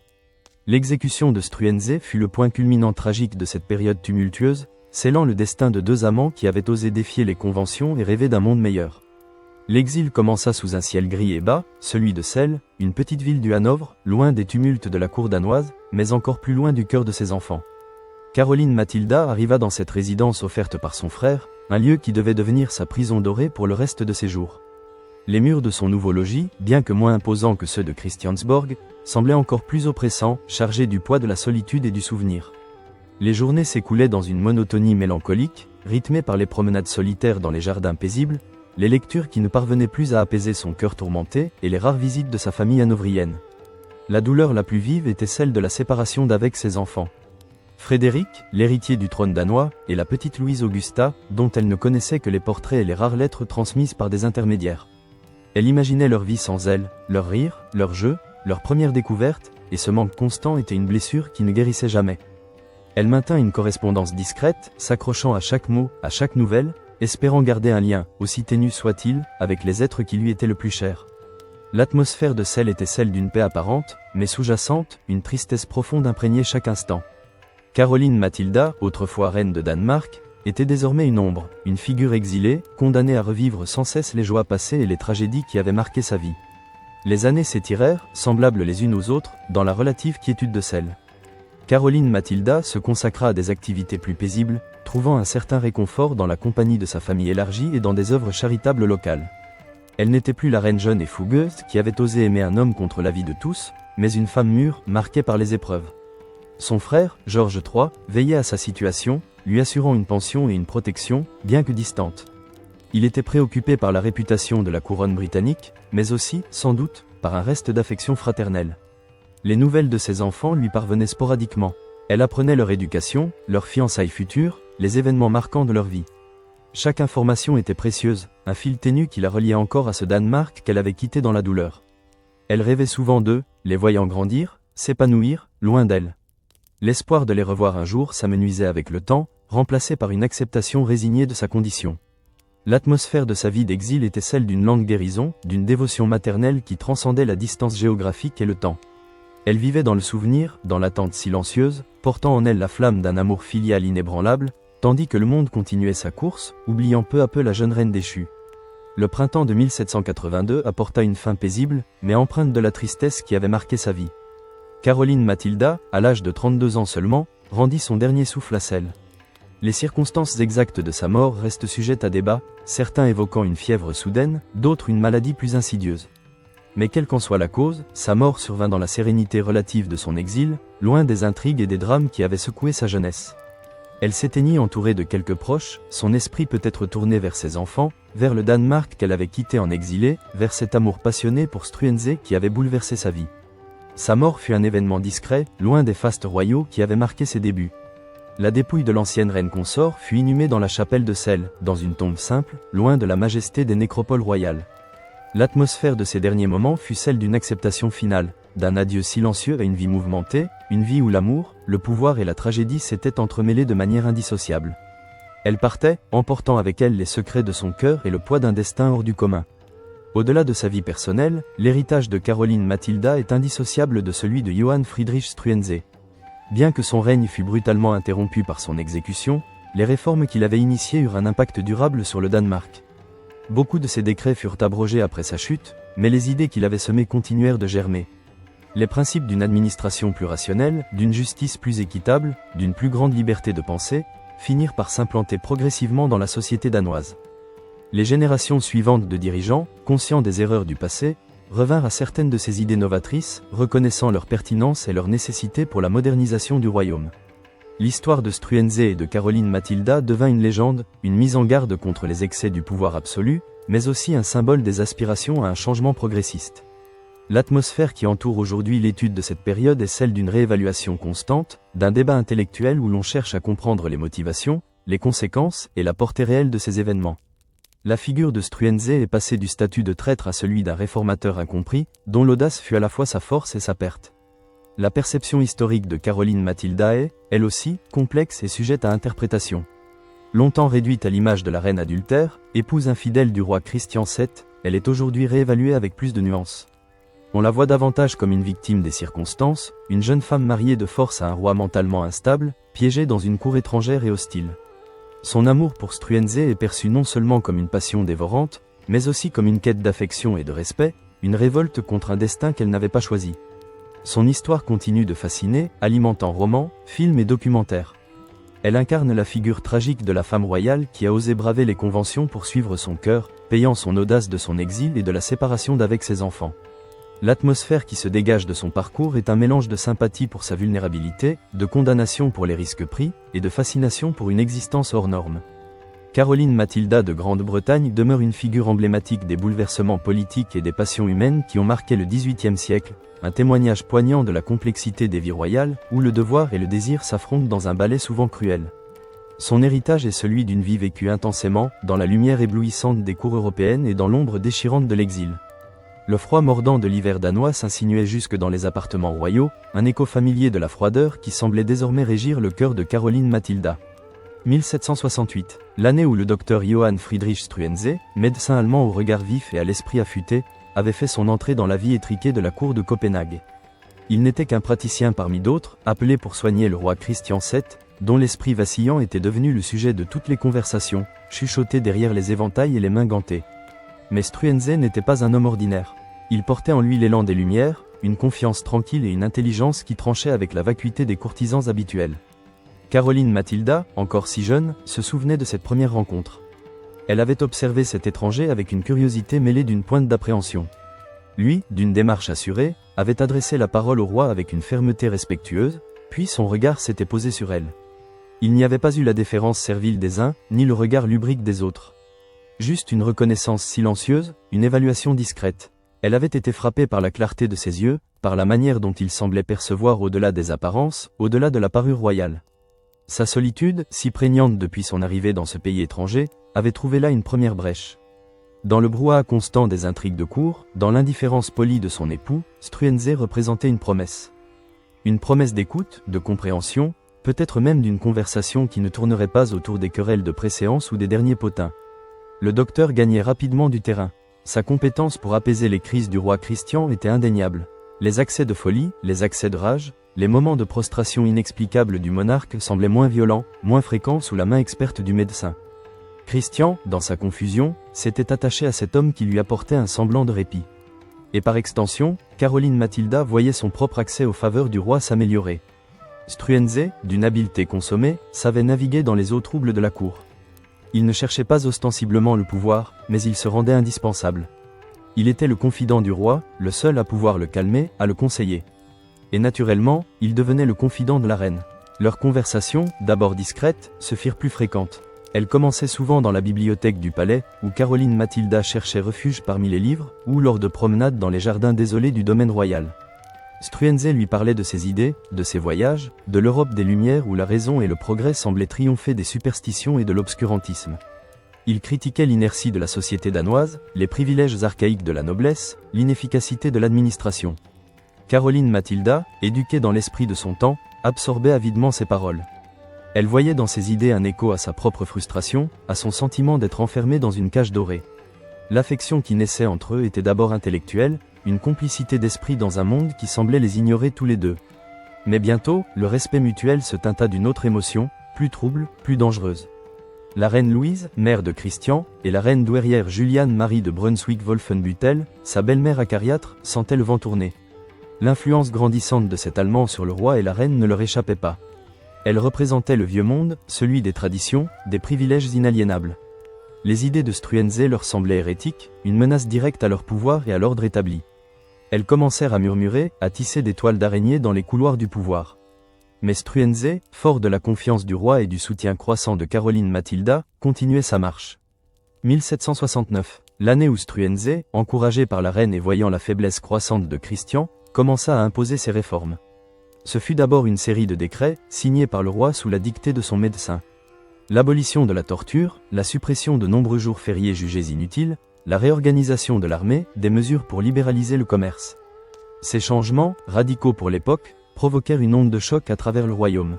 L'exécution de Struensee fut le point culminant tragique de cette période tumultueuse, scellant le destin de deux amants qui avaient osé défier les conventions et rêver d'un monde meilleur. L'exil commença sous un ciel gris et bas, celui de Celle, une petite ville du Hanovre, loin des tumultes de la cour danoise, mais encore plus loin du cœur de ses enfants. Caroline Mathilda arriva dans cette résidence offerte par son frère, un lieu qui devait devenir sa prison dorée pour le reste de ses jours. Les murs de son nouveau logis, bien que moins imposants que ceux de Christiansborg, semblaient encore plus oppressants, chargés du poids de la solitude et du souvenir. Les journées s'écoulaient dans une monotonie mélancolique, rythmée par les promenades solitaires dans les jardins paisibles, les lectures qui ne parvenaient plus à apaiser son cœur tourmenté et les rares visites de sa famille hanovrienne. La douleur la plus vive était celle de la séparation d'avec ses enfants. Frédéric, l'héritier du trône danois, et la petite Louise Augusta, dont elle ne connaissait que les portraits et les rares lettres transmises par des intermédiaires. Elle imaginait leur vie sans elle, leur rire, leur jeu, leur première découverte, et ce manque constant était une blessure qui ne guérissait jamais. Elle maintint une correspondance discrète, s'accrochant à chaque mot, à chaque nouvelle, espérant garder un lien, aussi ténu soit-il, avec les êtres qui lui étaient le plus chers. L'atmosphère de Celle était celle d'une paix apparente, mais sous-jacente, une tristesse profonde imprégnait chaque instant. Caroline Mathilda, autrefois reine de Danemark, était désormais une ombre, une figure exilée, condamnée à revivre sans cesse les joies passées et les tragédies qui avaient marqué sa vie. Les années s'étirèrent, semblables les unes aux autres, dans la relative quiétude de Celle. Caroline Mathilda se consacra à des activités plus paisibles, trouvant un certain réconfort dans la compagnie de sa famille élargie et dans des œuvres charitables locales. Elle n'était plus la reine jeune et fougueuse qui avait osé aimer un homme contre l'avis de tous, mais une femme mûre, marquée par les épreuves. Son frère, George III, veillait à sa situation, lui assurant une pension et une protection, bien que distante. Il était préoccupé par la réputation de la couronne britannique, mais aussi, sans doute, par un reste d'affection fraternelle. Les nouvelles de ses enfants lui parvenaient sporadiquement. Elle apprenait leur éducation, leurs fiançailles futures, les événements marquants de leur vie. Chaque information était précieuse, un fil ténu qui la reliait encore à ce Danemark qu'elle avait quitté dans la douleur. Elle rêvait souvent d'eux, les voyant grandir, s'épanouir, loin d'elle. L'espoir de les revoir un jour s'amenuisait avec le temps, remplacé par une acceptation résignée de sa condition. L'atmosphère de sa vie d'exil était celle d'une lente guérison, d'une dévotion maternelle qui transcendait la distance géographique et le temps. Elle vivait dans le souvenir, dans l'attente silencieuse, portant en elle la flamme d'un amour filial inébranlable, tandis que le monde continuait sa course, oubliant peu à peu la jeune reine déchue. Le printemps de 1782 apporta une fin paisible, mais empreinte de la tristesse qui avait marqué sa vie. Caroline Mathilda, à l'âge de 32 ans seulement, rendit son dernier souffle à Celle. Les circonstances exactes de sa mort restent sujettes à débat, certains évoquant une fièvre soudaine, d'autres une maladie plus insidieuse. Mais quelle qu'en soit la cause, sa mort survint dans la sérénité relative de son exil, loin des intrigues et des drames qui avaient secoué sa jeunesse. Elle s'éteignit entourée de quelques proches, son esprit peut-être tourné vers ses enfants, vers le Danemark qu'elle avait quitté en exilé, vers cet amour passionné pour Struensee qui avait bouleversé sa vie. Sa mort fut un événement discret, loin des fastes royaux qui avaient marqué ses débuts. La dépouille de l'ancienne reine consort fut inhumée dans la chapelle de Celle, dans une tombe simple, loin de la majesté des nécropoles royales. L'atmosphère de ces derniers moments fut celle d'une acceptation finale, d'un adieu silencieux à une vie mouvementée, une vie où l'amour, le pouvoir et la tragédie s'étaient entremêlés de manière indissociable. Elle partait, emportant avec elle les secrets de son cœur et le poids d'un destin hors du commun. Au-delà de sa vie personnelle, l'héritage de Caroline Matilda est indissociable de celui de Johann Friedrich Struensee. Bien que son règne fût brutalement interrompu par son exécution, les réformes qu'il avait initiées eurent un impact durable sur le Danemark. Beaucoup de ses décrets furent abrogés après sa chute, mais les idées qu'il avait semées continuèrent de germer. Les principes d'une administration plus rationnelle, d'une justice plus équitable, d'une plus grande liberté de pensée, finirent par s'implanter progressivement dans la société danoise. Les générations suivantes de dirigeants, conscients des erreurs du passé, revinrent à certaines de ces idées novatrices, reconnaissant leur pertinence et leur nécessité pour la modernisation du royaume. L'histoire de Struensee et de Caroline Matilda devint une légende, une mise en garde contre les excès du pouvoir absolu, mais aussi un symbole des aspirations à un changement progressiste. L'atmosphère qui entoure aujourd'hui l'étude de cette période est celle d'une réévaluation constante, d'un débat intellectuel où l'on cherche à comprendre les motivations, les conséquences et la portée réelle de ces événements. La figure de Struensee est passée du statut de traître à celui d'un réformateur incompris, dont l'audace fut à la fois sa force et sa perte. La perception historique de Caroline Matilda est, elle aussi, complexe et sujette à interprétation. Longtemps réduite à l'image de la reine adultère, épouse infidèle du roi Christian VII, elle est aujourd'hui réévaluée avec plus de nuances. On la voit davantage comme une victime des circonstances, une jeune femme mariée de force à un roi mentalement instable, piégée dans une cour étrangère et hostile. Son amour pour Struensee est perçu non seulement comme une passion dévorante, mais aussi comme une quête d'affection et de respect, une révolte contre un destin qu'elle n'avait pas choisi. Son histoire continue de fasciner, alimentant romans, films et documentaires. Elle incarne la figure tragique de la femme royale qui a osé braver les conventions pour suivre son cœur, payant son audace de son exil et de la séparation d'avec ses enfants. L'atmosphère qui se dégage de son parcours est un mélange de sympathie pour sa vulnérabilité, de condamnation pour les risques pris, et de fascination pour une existence hors norme. Caroline Matilda de Grande-Bretagne demeure une figure emblématique des bouleversements politiques et des passions humaines qui ont marqué le XVIIIe siècle, un témoignage poignant de la complexité des vies royales, où le devoir et le désir s'affrontent dans un ballet souvent cruel. Son héritage est celui d'une vie vécue intensément, dans la lumière éblouissante des cours européennes et dans l'ombre déchirante de l'exil. Le froid mordant de l'hiver danois s'insinuait jusque dans les appartements royaux, un écho familier de la froideur qui semblait désormais régir le cœur de Caroline Matilda. 1768, l'année où le docteur Johann Friedrich Struensee, médecin allemand au regard vif et à l'esprit affûté, avait fait son entrée dans la vie étriquée de la cour de Copenhague. Il n'était qu'un praticien parmi d'autres, appelé pour soigner le roi Christian VII, dont l'esprit vacillant était devenu le sujet de toutes les conversations, chuchotées derrière les éventails et les mains gantées. Mais Struensee n'était pas un homme ordinaire. Il portait en lui l'élan des Lumières, une confiance tranquille et une intelligence qui tranchaient avec la vacuité des courtisans habituels. Caroline Matilda, encore si jeune, se souvenait de cette première rencontre. Elle avait observé cet étranger avec une curiosité mêlée d'une pointe d'appréhension. Lui, d'une démarche assurée, avait adressé la parole au roi avec une fermeté respectueuse, puis son regard s'était posé sur elle. Il n'y avait pas eu la déférence servile des uns, ni le regard lubrique des autres. Juste une reconnaissance silencieuse, une évaluation discrète. Elle avait été frappée par la clarté de ses yeux, par la manière dont il semblait percevoir au-delà des apparences, au-delà de la parure royale. Sa solitude, si prégnante depuis son arrivée dans ce pays étranger, avait trouvé là une première brèche. Dans le brouhaha constant des intrigues de cour, dans l'indifférence polie de son époux, Struensee représentait une promesse. Une promesse d'écoute, de compréhension, peut-être même d'une conversation qui ne tournerait pas autour des querelles de préséance ou des derniers potins. Le docteur gagnait rapidement du terrain. Sa compétence pour apaiser les crises du roi Christian était indéniable. Les accès de folie, les accès de rage, les moments de prostration inexplicable du monarque semblaient moins violents, moins fréquents sous la main experte du médecin. Christian, dans sa confusion, s'était attaché à cet homme qui lui apportait un semblant de répit. Et par extension, Caroline Matilda voyait son propre accès aux faveurs du roi s'améliorer. Struensee, d'une habileté consommée, savait naviguer dans les eaux troubles de la cour. Il ne cherchait pas ostensiblement le pouvoir, mais il se rendait indispensable. Il était le confident du roi, le seul à pouvoir le calmer, à le conseiller. Et naturellement, il devenait le confident de la reine. Leurs conversations, d'abord discrètes, se firent plus fréquentes. Elles commençaient souvent dans la bibliothèque du palais, où Caroline Matilda cherchait refuge parmi les livres, ou lors de promenades dans les jardins désolés du domaine royal. Struensee lui parlait de ses idées, de ses voyages, de l'Europe des Lumières où la raison et le progrès semblaient triompher des superstitions et de l'obscurantisme. Il critiquait l'inertie de la société danoise, les privilèges archaïques de la noblesse, l'inefficacité de l'administration. Caroline Matilda, éduquée dans l'esprit de son temps, absorbait avidement ses paroles. Elle voyait dans ses idées un écho à sa propre frustration, à son sentiment d'être enfermée dans une cage dorée. L'affection qui naissait entre eux était d'abord intellectuelle, une complicité d'esprit dans un monde qui semblait les ignorer tous les deux. Mais bientôt, le respect mutuel se teinta d'une autre émotion, plus trouble, plus dangereuse. La reine Louise, mère de Christian, et la reine douairière Juliane Marie de Brunswick-Wolfenbüttel, sa belle-mère acariâtre, sentaient le vent tourner. L'influence grandissante de cet Allemand sur le roi et la reine ne leur échappait pas. Elle représentait le vieux monde, celui des traditions, des privilèges inaliénables. Les idées de Struensee leur semblaient hérétiques, une menace directe à leur pouvoir et à l'ordre établi. Elles commencèrent à murmurer, à tisser des toiles d'araignée dans les couloirs du pouvoir. Mais Struensee, fort de la confiance du roi et du soutien croissant de Caroline Mathilda, continuait sa marche. 1769, l'année où Struensee, encouragé par la reine et voyant la faiblesse croissante de Christian, commença à imposer ses réformes. Ce fut d'abord une série de décrets, signés par le roi sous la dictée de son médecin. L'abolition de la torture, la suppression de nombreux jours fériés jugés inutiles, la réorganisation de l'armée, des mesures pour libéraliser le commerce. Ces changements, radicaux pour l'époque, provoquèrent une onde de choc à travers le royaume.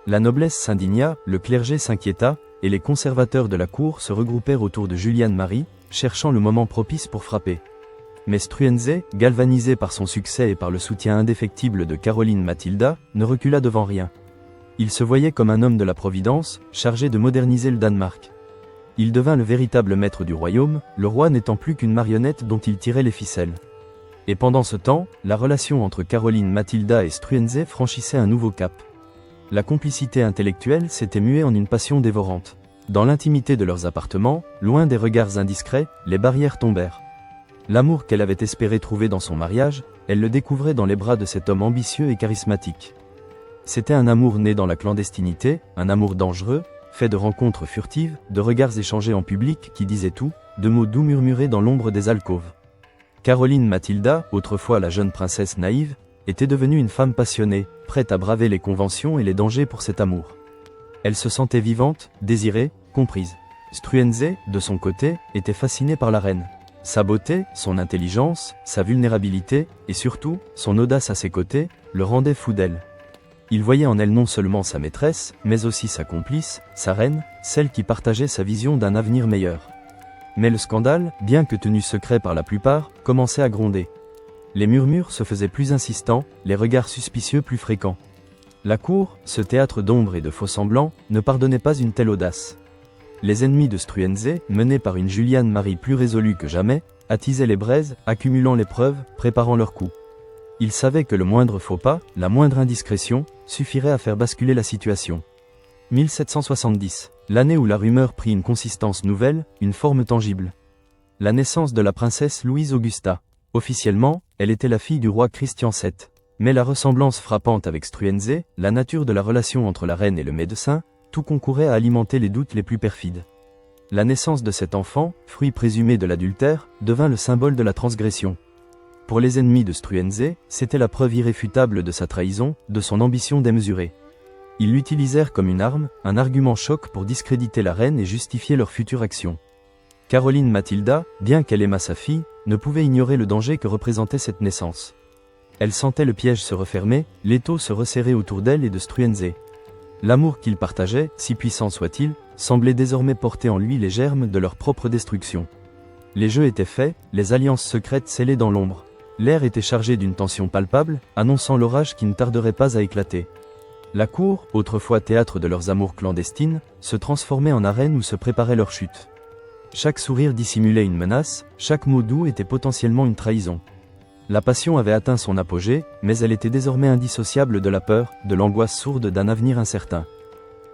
La noblesse s'indigna, le clergé s'inquiéta, et les conservateurs de la cour se regroupèrent autour de Juliane Marie, cherchant le moment propice pour frapper. Mais Struensee, galvanisé par son succès et par le soutien indéfectible de Caroline Mathilda, ne recula devant rien. Il se voyait comme un homme de la Providence, chargé de moderniser le Danemark. Il devint le véritable maître du royaume, le roi n'étant plus qu'une marionnette dont il tirait les ficelles. Et pendant ce temps, la relation entre Caroline Mathilda et Struensee franchissait un nouveau cap. La complicité intellectuelle s'était muée en une passion dévorante. Dans l'intimité de leurs appartements, loin des regards indiscrets, les barrières tombèrent. L'amour qu'elle avait espéré trouver dans son mariage, elle le découvrait dans les bras de cet homme ambitieux et charismatique. C'était un amour né dans la clandestinité, un amour dangereux, fait de rencontres furtives, de regards échangés en public qui disaient tout, de mots doux murmurés dans l'ombre des alcôves. Caroline Mathilda, autrefois la jeune princesse naïve, était devenue une femme passionnée, prête à braver les conventions et les dangers pour cet amour. Elle se sentait vivante, désirée, comprise. Struensee, de son côté, était fasciné par la reine. Sa beauté, son intelligence, sa vulnérabilité, et surtout, son audace à ses côtés, le rendaient fou d'elle. Il voyait en elle non seulement sa maîtresse, mais aussi sa complice, sa reine, celle qui partageait sa vision d'un avenir meilleur. Mais le scandale, bien que tenu secret par la plupart, commençait à gronder. Les murmures se faisaient plus insistants, les regards suspicieux plus fréquents. La cour, ce théâtre d'ombre et de faux-semblants, ne pardonnait pas une telle audace. Les ennemis de Struensee, menés par une Juliane Marie plus résolue que jamais, attisaient les braises, accumulant les preuves, préparant leur coup. Ils savaient que le moindre faux pas, la moindre indiscrétion, suffirait à faire basculer la situation. 1770, l'année où la rumeur prit une consistance nouvelle, une forme tangible. La naissance de la princesse Louise Augusta. Officiellement, elle était la fille du roi Christian VII. Mais la ressemblance frappante avec Struensee, la nature de la relation entre la reine et le médecin, tout concourait à alimenter les doutes les plus perfides. La naissance de cet enfant, fruit présumé de l'adultère, devint le symbole de la transgression. Pour les ennemis de Struensee, c'était la preuve irréfutable de sa trahison, de son ambition démesurée. Ils l'utilisèrent comme une arme, un argument choc pour discréditer la reine et justifier leur future action. Caroline Mathilda, bien qu'elle aimât sa fille, ne pouvait ignorer le danger que représentait cette naissance. Elle sentait le piège se refermer, l'étau se resserrer autour d'elle et de Struensee. L'amour qu'ils partageaient, si puissant soit-il, semblait désormais porter en lui les germes de leur propre destruction. Les jeux étaient faits, les alliances secrètes scellées dans l'ombre. L'air était chargé d'une tension palpable, annonçant l'orage qui ne tarderait pas à éclater. La cour, autrefois théâtre de leurs amours clandestines, se transformait en arène où se préparait leur chute. Chaque sourire dissimulait une menace, chaque mot doux était potentiellement une trahison. La passion avait atteint son apogée, mais elle était désormais indissociable de la peur, de l'angoisse sourde d'un avenir incertain.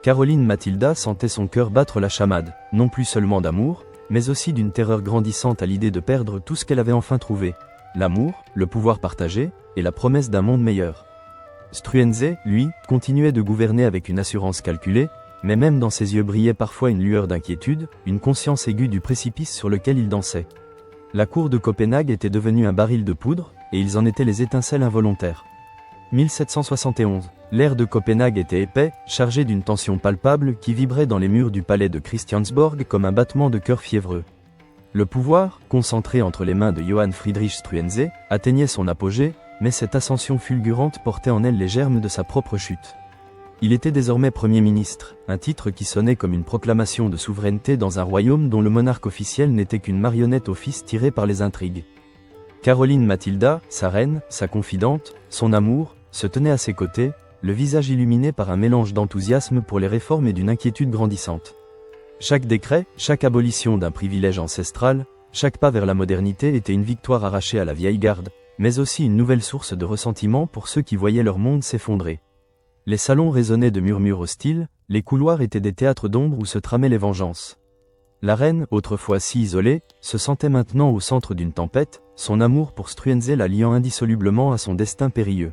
Caroline Mathilda sentait son cœur battre la chamade, non plus seulement d'amour, mais aussi d'une terreur grandissante à l'idée de perdre tout ce qu'elle avait enfin trouvé. L'amour, le pouvoir partagé, et la promesse d'un monde meilleur. Struensee, lui, continuait de gouverner avec une assurance calculée, mais même dans ses yeux brillait parfois une lueur d'inquiétude, une conscience aiguë du précipice sur lequel il dansait. La cour de Copenhague était devenue un baril de poudre, et ils en étaient les étincelles involontaires. 1771, l'air de Copenhague était épais, chargé d'une tension palpable qui vibrait dans les murs du palais de Christiansborg comme un battement de cœur fiévreux. Le pouvoir, concentré entre les mains de Johann Friedrich Struensee, atteignait son apogée, mais cette ascension fulgurante portait en elle les germes de sa propre chute. Il était désormais Premier ministre, un titre qui sonnait comme une proclamation de souveraineté dans un royaume dont le monarque officiel n'était qu'une marionnette au fils tirée par les intrigues. Caroline Mathilda, sa reine, sa confidente, son amour, se tenait à ses côtés, le visage illuminé par un mélange d'enthousiasme pour les réformes et d'une inquiétude grandissante. Chaque décret, chaque abolition d'un privilège ancestral, chaque pas vers la modernité était une victoire arrachée à la vieille garde, mais aussi une nouvelle source de ressentiment pour ceux qui voyaient leur monde s'effondrer. Les salons résonnaient de murmures hostiles, les couloirs étaient des théâtres d'ombre où se tramaient les vengeances. La reine, autrefois si isolée, se sentait maintenant au centre d'une tempête, son amour pour Struensee la liant indissolublement à son destin périlleux.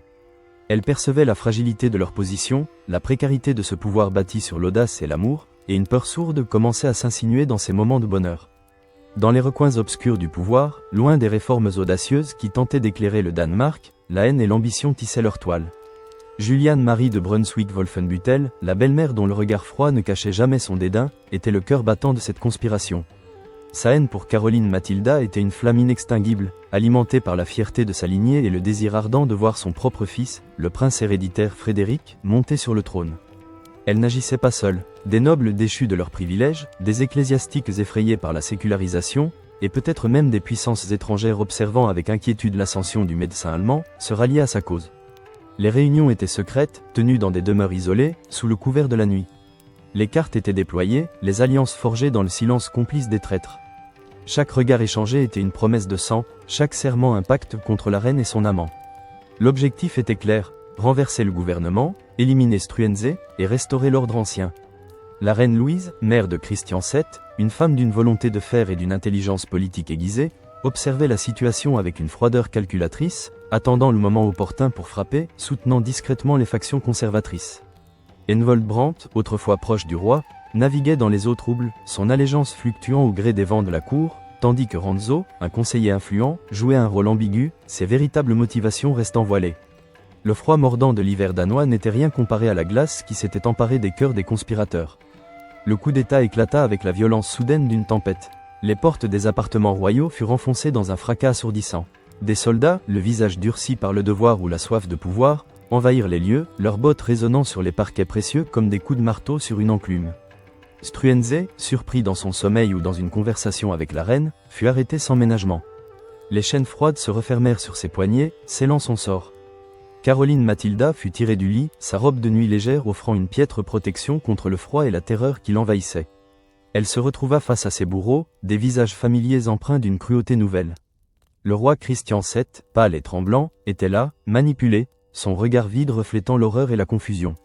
Elle percevait la fragilité de leur position, la précarité de ce pouvoir bâti sur l'audace et l'amour, et une peur sourde commençait à s'insinuer dans ces moments de bonheur. Dans les recoins obscurs du pouvoir, loin des réformes audacieuses qui tentaient d'éclairer le Danemark, la haine et l'ambition tissaient leur toile. Juliane Marie de Brunswick-Wolfenbüttel, la belle-mère dont le regard froid ne cachait jamais son dédain, était le cœur battant de cette conspiration. Sa haine pour Caroline Mathilda était une flamme inextinguible, alimentée par la fierté de sa lignée et le désir ardent de voir son propre fils, le prince héréditaire Frédéric, monter sur le trône. Elle n'agissait pas seule, des nobles déchus de leurs privilèges, des ecclésiastiques effrayés par la sécularisation, et peut-être même des puissances étrangères observant avec inquiétude l'ascension du médecin allemand, se ralliaient à sa cause. Les réunions étaient secrètes, tenues dans des demeures isolées, sous le couvert de la nuit. Les cartes étaient déployées, les alliances forgées dans le silence complice des traîtres. Chaque regard échangé était une promesse de sang, chaque serment un pacte contre la reine et son amant. L'objectif était clair, renverser le gouvernement, éliminer Struensee et restaurer l'ordre ancien. La reine Louise, mère de Christian VII, une femme d'une volonté de fer et d'une intelligence politique aiguisée, observait la situation avec une froideur calculatrice, attendant le moment opportun pour frapper, soutenant discrètement les factions conservatrices. Envold Brandt, autrefois proche du roi, naviguait dans les eaux troubles, son allégeance fluctuant au gré des vents de la cour, tandis que Ranzo, un conseiller influent, jouait un rôle ambigu, ses véritables motivations restant voilées. Le froid mordant de l'hiver danois n'était rien comparé à la glace qui s'était emparée des cœurs des conspirateurs. Le coup d'État éclata avec la violence soudaine d'une tempête. Les portes des appartements royaux furent enfoncées dans un fracas assourdissant. Des soldats, le visage durci par le devoir ou la soif de pouvoir, envahirent les lieux, leurs bottes résonnant sur les parquets précieux comme des coups de marteau sur une enclume. Struensee, surpris dans son sommeil ou dans une conversation avec la reine, fut arrêté sans ménagement. Les chaînes froides se refermèrent sur ses poignets, scellant son sort. Caroline Mathilda fut tirée du lit, sa robe de nuit légère offrant une piètre protection contre le froid et la terreur qui l'envahissait. Elle se retrouva face à ses bourreaux, des visages familiers empreints d'une cruauté nouvelle. Le roi Christian VII, pâle et tremblant, était là, manipulé, son regard vide reflétant l'horreur et la confusion.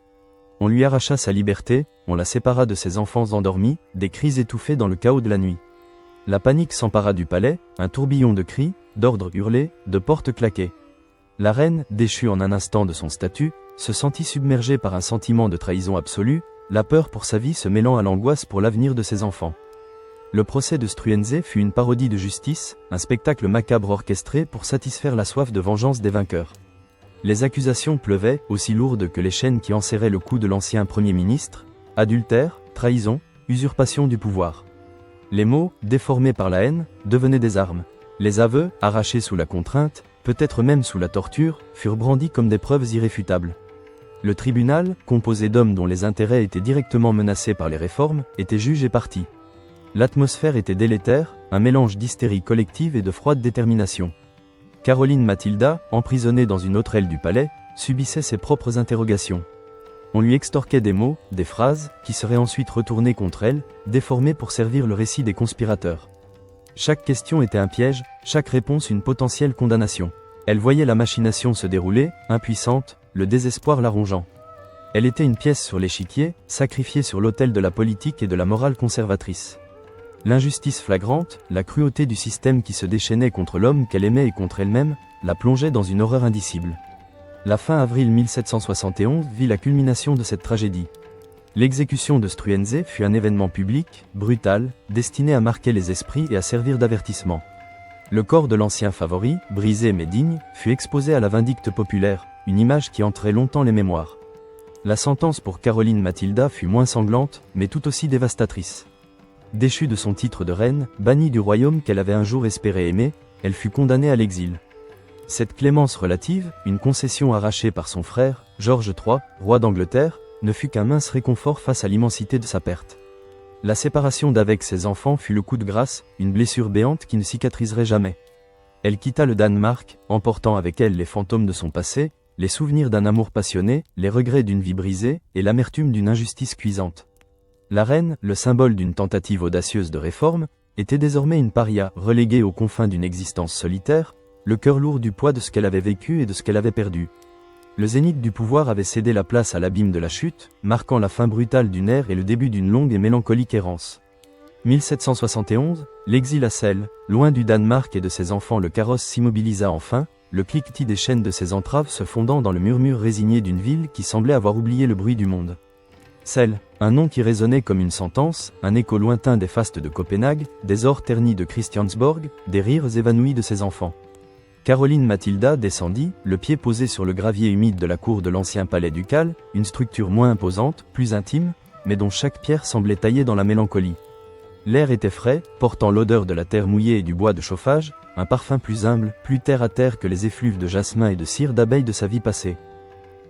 On lui arracha sa liberté, on la sépara de ses enfants endormis, des cris étouffés dans le chaos de la nuit. La panique s'empara du palais, un tourbillon de cris, d'ordres hurlés, de portes claquées. La reine, déchue en un instant de son statut, se sentit submergée par un sentiment de trahison absolue, la peur pour sa vie se mêlant à l'angoisse pour l'avenir de ses enfants. Le procès de Struensee fut une parodie de justice, un spectacle macabre orchestré pour satisfaire la soif de vengeance des vainqueurs. Les accusations pleuvaient, aussi lourdes que les chaînes qui enserraient le cou de l'ancien Premier ministre: adultère, trahison, usurpation du pouvoir. Les mots, déformés par la haine, devenaient des armes. Les aveux, arrachés sous la contrainte, peut-être même sous la torture, furent brandis comme des preuves irréfutables. Le tribunal, composé d'hommes dont les intérêts étaient directement menacés par les réformes, était juge et partie. L'atmosphère était délétère, un mélange d'hystérie collective et de froide détermination. Caroline Mathilda, emprisonnée dans une autre aile du palais, subissait ses propres interrogations. On lui extorquait des mots, des phrases, qui seraient ensuite retournés contre elle, déformés pour servir le récit des conspirateurs. Chaque question était un piège, chaque réponse une potentielle condamnation. Elle voyait la machination se dérouler, impuissante, le désespoir la rongeant. Elle était une pièce sur l'échiquier, sacrifiée sur l'autel de la politique et de la morale conservatrice. L'injustice flagrante, la cruauté du système qui se déchaînait contre l'homme qu'elle aimait et contre elle-même, la plongeait dans une horreur indicible. La fin avril 1771 vit la culmination de cette tragédie. L'exécution de Struensee fut un événement public, brutal, destiné à marquer les esprits et à servir d'avertissement. Le corps de l'ancien favori, brisé mais digne, fut exposé à la vindicte populaire, une image qui entrait longtemps les mémoires. La sentence pour Caroline Mathilda fut moins sanglante, mais tout aussi dévastatrice. Déchue de son titre de reine, bannie du royaume qu'elle avait un jour espéré aimer, elle fut condamnée à l'exil. Cette clémence relative, une concession arrachée par son frère, Georges III, roi d'Angleterre, ne fut qu'un mince réconfort face à l'immensité de sa perte. La séparation d'avec ses enfants fut le coup de grâce, une blessure béante qui ne cicatriserait jamais. Elle quitta le Danemark, emportant avec elle les fantômes de son passé, les souvenirs d'un amour passionné, les regrets d'une vie brisée, et l'amertume d'une injustice cuisante. La reine, le symbole d'une tentative audacieuse de réforme, était désormais une paria, reléguée aux confins d'une existence solitaire, le cœur lourd du poids de ce qu'elle avait vécu et de ce qu'elle avait perdu. Le zénith du pouvoir avait cédé la place à l'abîme de la chute, marquant la fin brutale d'une ère et le début d'une longue et mélancolique errance. 1771, l'exil à Celle, loin du Danemark et de ses enfants, le carrosse s'immobilisa enfin, le cliquetis des chaînes de ses entraves se fondant dans le murmure résigné d'une ville qui semblait avoir oublié le bruit du monde. Celle, un nom qui résonnait comme une sentence, un écho lointain des fastes de Copenhague, des ors ternis de Christiansborg, des rires évanouis de ses enfants. Caroline Mathilda descendit, le pied posé sur le gravier humide de la cour de l'ancien palais ducal, une structure moins imposante, plus intime, mais dont chaque pierre semblait taillée dans la mélancolie. L'air était frais, portant l'odeur de la terre mouillée et du bois de chauffage, un parfum plus humble, plus terre à terre que les effluves de jasmin et de cire d'abeille de sa vie passée.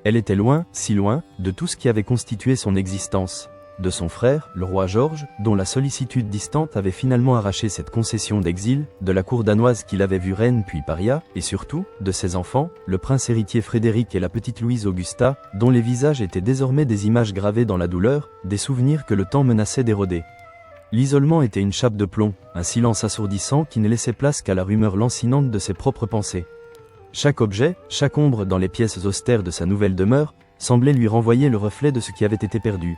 Elle était loin, si loin, de tout ce qui avait constitué son existence, de son frère, le roi Georges, dont la sollicitude distante avait finalement arraché cette concession d'exil, de la cour danoise qu'il avait vue reine puis paria, et surtout, de ses enfants, le prince héritier Frédéric et la petite Louise Augusta, dont les visages étaient désormais des images gravées dans la douleur, des souvenirs que le temps menaçait d'éroder. L'isolement était une chape de plomb, un silence assourdissant qui ne laissait place qu'à la rumeur lancinante de ses propres pensées. Chaque objet, chaque ombre dans les pièces austères de sa nouvelle demeure, semblait lui renvoyer le reflet de ce qui avait été perdu.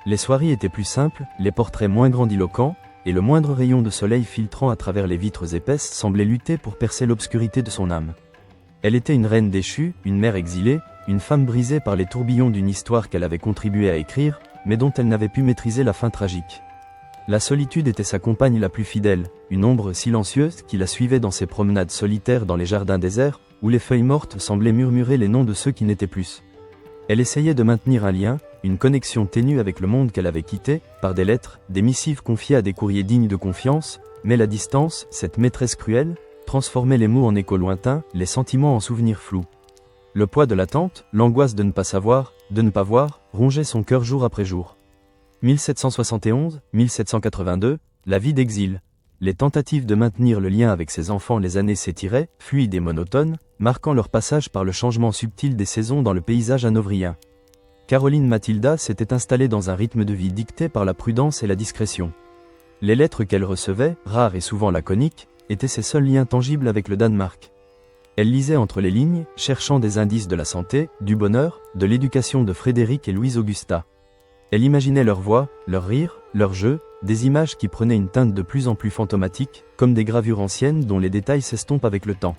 Les soieries étaient plus simples, les portraits moins grandiloquents, et le moindre rayon de soleil filtrant à travers les vitres épaisses semblait lutter pour percer l'obscurité de son âme. Elle était une reine déchue, une mère exilée, une femme brisée par les tourbillons d'une histoire qu'elle avait contribué à écrire, mais dont elle n'avait pu maîtriser la fin tragique. La solitude était sa compagne la plus fidèle, une ombre silencieuse qui la suivait dans ses promenades solitaires dans les jardins déserts, où les feuilles mortes semblaient murmurer les noms de ceux qui n'étaient plus. Elle essayait de maintenir un lien, une connexion ténue avec le monde qu'elle avait quitté, par des lettres, des missives confiées à des courriers dignes de confiance, mais la distance, cette maîtresse cruelle, transformait les mots en échos lointains, les sentiments en souvenirs flous. Le poids de l'attente, l'angoisse de ne pas savoir, de ne pas voir, rongeait son cœur jour après jour. 1771, 1782, la vie d'exil. Les tentatives de maintenir le lien avec ses enfants, les années s'étiraient, fluides et monotones, marquant leur passage par le changement subtil des saisons dans le paysage hanovrien. Caroline Mathilda s'était installée dans un rythme de vie dicté par la prudence et la discrétion. Les lettres qu'elle recevait, rares et souvent laconiques, étaient ses seuls liens tangibles avec le Danemark. Elle lisait entre les lignes, cherchant des indices de la santé, du bonheur, de l'éducation de Frédéric et Louise Augusta. Elle imaginait leurs voix, leurs rires, leurs jeux, des images qui prenaient une teinte de plus en plus fantomatique, comme des gravures anciennes dont les détails s'estompent avec le temps.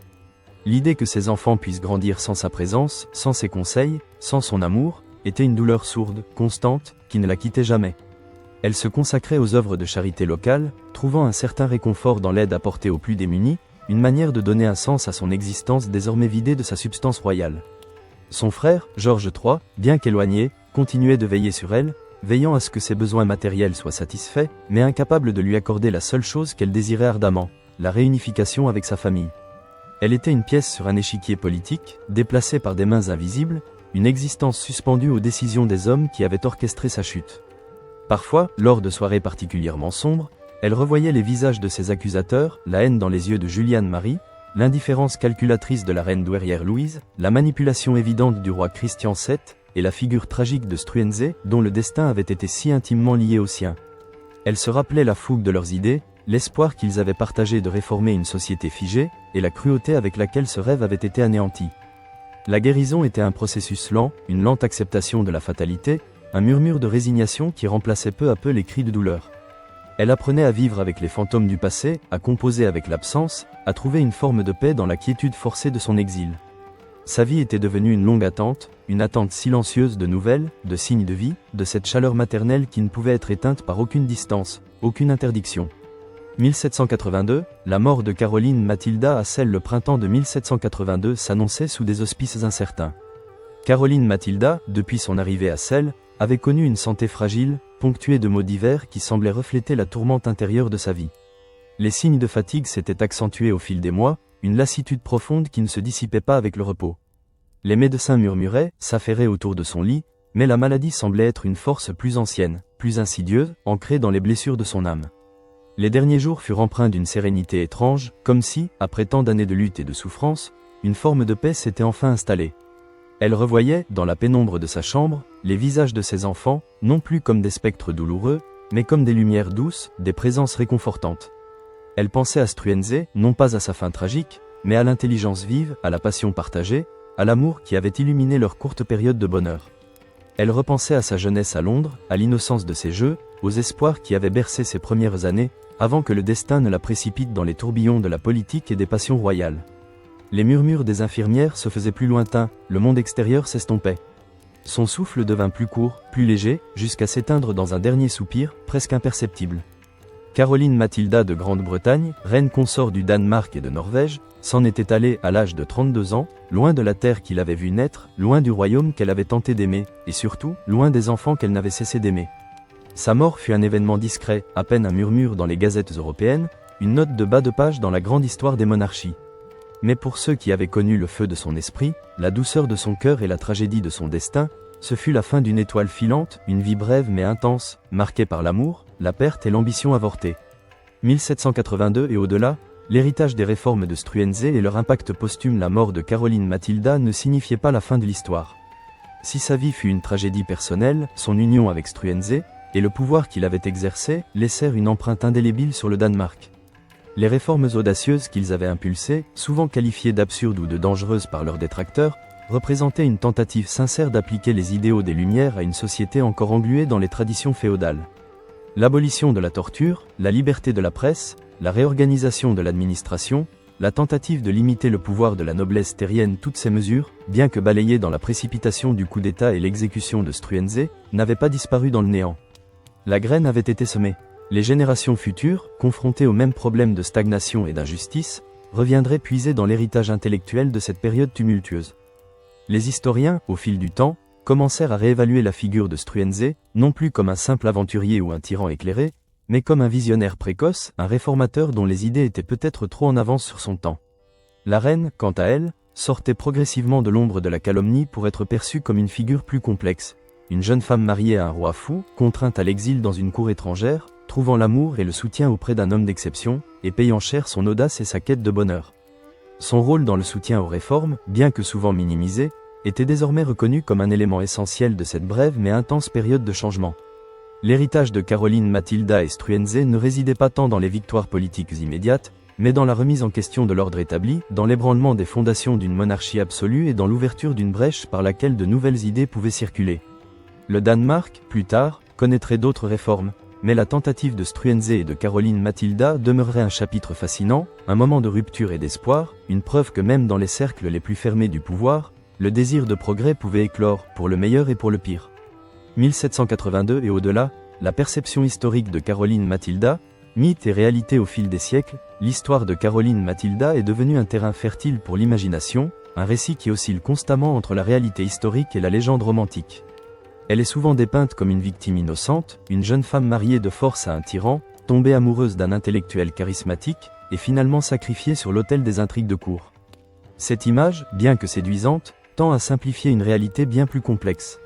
L'idée que ses enfants puissent grandir sans sa présence, sans ses conseils, sans son amour, était une douleur sourde, constante, qui ne la quittait jamais. Elle se consacrait aux œuvres de charité locales, trouvant un certain réconfort dans l'aide apportée aux plus démunis, une manière de donner un sens à son existence désormais vidée de sa substance royale. Son frère, Georges III, bien qu'éloigné, continuait de veiller sur elle, veillant à ce que ses besoins matériels soient satisfaits, mais incapable de lui accorder la seule chose qu'elle désirait ardemment, la réunification avec sa famille. Elle était une pièce sur un échiquier politique, déplacée par des mains invisibles, une existence suspendue aux décisions des hommes qui avaient orchestré sa chute. Parfois, lors de soirées particulièrement sombres, elle revoyait les visages de ses accusateurs, la haine dans les yeux de Juliane Marie, l'indifférence calculatrice de la reine douairière Louise, la manipulation évidente du roi Christian VII, et la figure tragique de Struensee, dont le destin avait été si intimement lié au sien. Elle se rappelait la fougue de leurs idées, l'espoir qu'ils avaient partagé de réformer une société figée, et la cruauté avec laquelle ce rêve avait été anéanti. La guérison était un processus lent, une lente acceptation de la fatalité, un murmure de résignation qui remplaçait peu à peu les cris de douleur. Elle apprenait à vivre avec les fantômes du passé, à composer avec l'absence, à trouver une forme de paix dans la quiétude forcée de son exil. Sa vie était devenue une longue attente, une attente silencieuse de nouvelles, de signes de vie, de cette chaleur maternelle qui ne pouvait être éteinte par aucune distance, aucune interdiction. 1782, la mort de Caroline Mathilda à Celle le printemps de 1782 s'annonçait sous des auspices incertains. Caroline Mathilda, depuis son arrivée à Celle, avait connu une santé fragile, ponctuée de maux divers qui semblaient refléter la tourmente intérieure de sa vie. Les signes de fatigue s'étaient accentués au fil des mois, une lassitude profonde qui ne se dissipait pas avec le repos. Les médecins murmuraient, s'affairaient autour de son lit, Mais la maladie semblait être une force plus ancienne, plus insidieuse, ancrée dans les blessures de son âme. Les derniers jours furent empreints d'une sérénité étrange, comme si, après tant d'années de lutte et de souffrance, une forme de paix s'était enfin installée. Elle revoyait, dans la pénombre de sa chambre, les visages de ses enfants, non plus comme des spectres douloureux, mais comme des lumières douces, des présences réconfortantes. Elle pensait à Struensee, non pas à sa fin tragique, mais à l'intelligence vive, à la passion partagée, à l'amour qui avait illuminé leur courte période de bonheur. Elle repensait à sa jeunesse à Londres, à l'innocence de ses jeux, aux espoirs qui avaient bercé ses premières années, avant que le destin ne la précipite dans les tourbillons de la politique et des passions royales. Les murmures des infirmières se faisaient plus lointains, le monde extérieur s'estompait. Son souffle devint plus court, plus léger, jusqu'à s'éteindre dans un dernier soupir, presque imperceptible. Caroline Mathilda de Grande-Bretagne, reine consort du Danemark et de Norvège, s'en était allée à l'âge de 32 ans, loin de la terre qu'il avait vue naître, loin du royaume qu'elle avait tenté d'aimer, et surtout, loin des enfants qu'elle n'avait cessé d'aimer. Sa mort fut un événement discret, à peine un murmure dans les gazettes européennes, une note de bas de page dans la grande histoire des monarchies. Mais pour ceux qui avaient connu le feu de son esprit, la douceur de son cœur et la tragédie de son destin, ce fut la fin d'une étoile filante, une vie brève mais intense, marquée par l'amour, la perte et l'ambition avortée. 1782 et au-delà, l'héritage des réformes de Struensee et leur impact posthume, la mort de Caroline Mathilda, ne signifiait pas la fin de l'histoire. Si sa vie fut une tragédie personnelle, son union avec Struensee, et le pouvoir qu'il avait exercé, laissèrent une empreinte indélébile sur le Danemark. Les réformes audacieuses qu'ils avaient impulsées, souvent qualifiées d'absurdes ou de dangereuses par leurs détracteurs, représentaient une tentative sincère d'appliquer les idéaux des Lumières à une société encore engluée dans les traditions féodales. L'abolition de la torture, la liberté de la presse, la réorganisation de l'administration, la tentative de limiter le pouvoir de la noblesse terrienne, toutes ces mesures, bien que balayées dans la précipitation du coup d'État et l'exécution de Struensee, n'avaient pas disparu dans le néant. La graine avait été semée. Les générations futures, confrontées aux mêmes problèmes de stagnation et d'injustice, reviendraient puiser dans l'héritage intellectuel de cette période tumultueuse. Les historiens, au fil du temps, commencèrent à réévaluer la figure de Struensee, non plus comme un simple aventurier ou un tyran éclairé, mais comme un visionnaire précoce, un réformateur dont les idées étaient peut-être trop en avance sur son temps. La reine, quant à elle, sortait progressivement de l'ombre de la calomnie pour être perçue comme une figure plus complexe. Une jeune femme mariée à un roi fou, contrainte à l'exil dans une cour étrangère, trouvant l'amour et le soutien auprès d'un homme d'exception, et payant cher son audace et sa quête de bonheur. Son rôle dans le soutien aux réformes, bien que souvent minimisé, était désormais reconnu comme un élément essentiel de cette brève mais intense période de changement. L'héritage de Caroline Mathilda et Struensee ne résidait pas tant dans les victoires politiques immédiates, mais dans la remise en question de l'ordre établi, dans l'ébranlement des fondations d'une monarchie absolue et dans l'ouverture d'une brèche par laquelle de nouvelles idées pouvaient circuler. Le Danemark, plus tard, connaîtrait d'autres réformes, mais la tentative de Struensee et de Caroline Mathilda demeurerait un chapitre fascinant, un moment de rupture et d'espoir, une preuve que même dans les cercles les plus fermés du pouvoir, le désir de progrès pouvait éclore, pour le meilleur et pour le pire. 1782 et au-delà, la perception historique de Caroline Mathilda, mythe et réalité au fil des siècles, l'histoire de Caroline Mathilda est devenue un terrain fertile pour l'imagination, un récit qui oscille constamment entre la réalité historique et la légende romantique. Elle est souvent dépeinte comme une victime innocente, une jeune femme mariée de force à un tyran, tombée amoureuse d'un intellectuel charismatique, et finalement sacrifiée sur l'autel des intrigues de cour. Cette image, bien que séduisante, tend à simplifier une réalité bien plus complexe.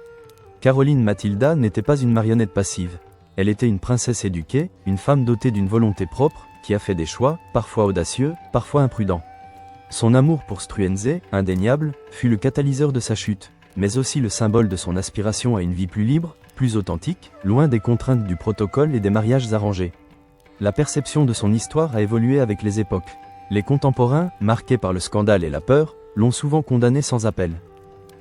Caroline Mathilda n'était pas une marionnette passive. Elle était une princesse éduquée, une femme dotée d'une volonté propre, qui a fait des choix, parfois audacieux, parfois imprudents. Son amour pour Struensee, indéniable, fut le catalyseur de sa chute, mais aussi le symbole de son aspiration à une vie plus libre, plus authentique, loin des contraintes du protocole et des mariages arrangés. La perception de son histoire a évolué avec les époques. Les contemporains, marqués par le scandale et la peur, l'ont souvent condamnée sans appel.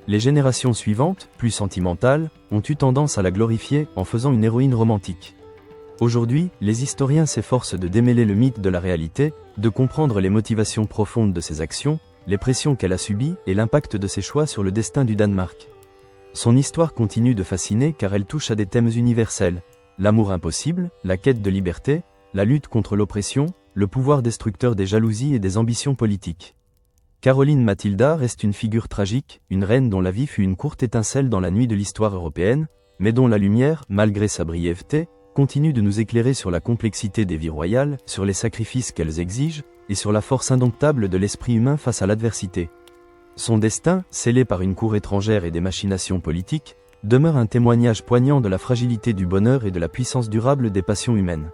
Les générations suivantes, plus sentimentales, ont eu tendance à la glorifier en faisant une héroïne romantique. Aujourd'hui, les historiens s'efforcent de démêler le mythe de la réalité, de comprendre les motivations profondes de ses actions, les pressions qu'elle a subies et l'impact de ses choix sur le destin du Danemark. Son histoire continue de fasciner car elle touche à des thèmes universels, l'amour impossible, la quête de liberté, la lutte contre l'oppression, le pouvoir destructeur des jalousies et des ambitions politiques. Caroline Mathilda reste une figure tragique, une reine dont la vie fut une courte étincelle dans la nuit de l'histoire européenne, mais dont la lumière, malgré sa brièveté, continue de nous éclairer sur la complexité des vies royales, sur les sacrifices qu'elles exigent, et sur la force indomptable de l'esprit humain face à l'adversité. Son destin, scellé par une cour étrangère et des machinations politiques, demeure un témoignage poignant de la fragilité du bonheur et de la puissance durable des passions humaines.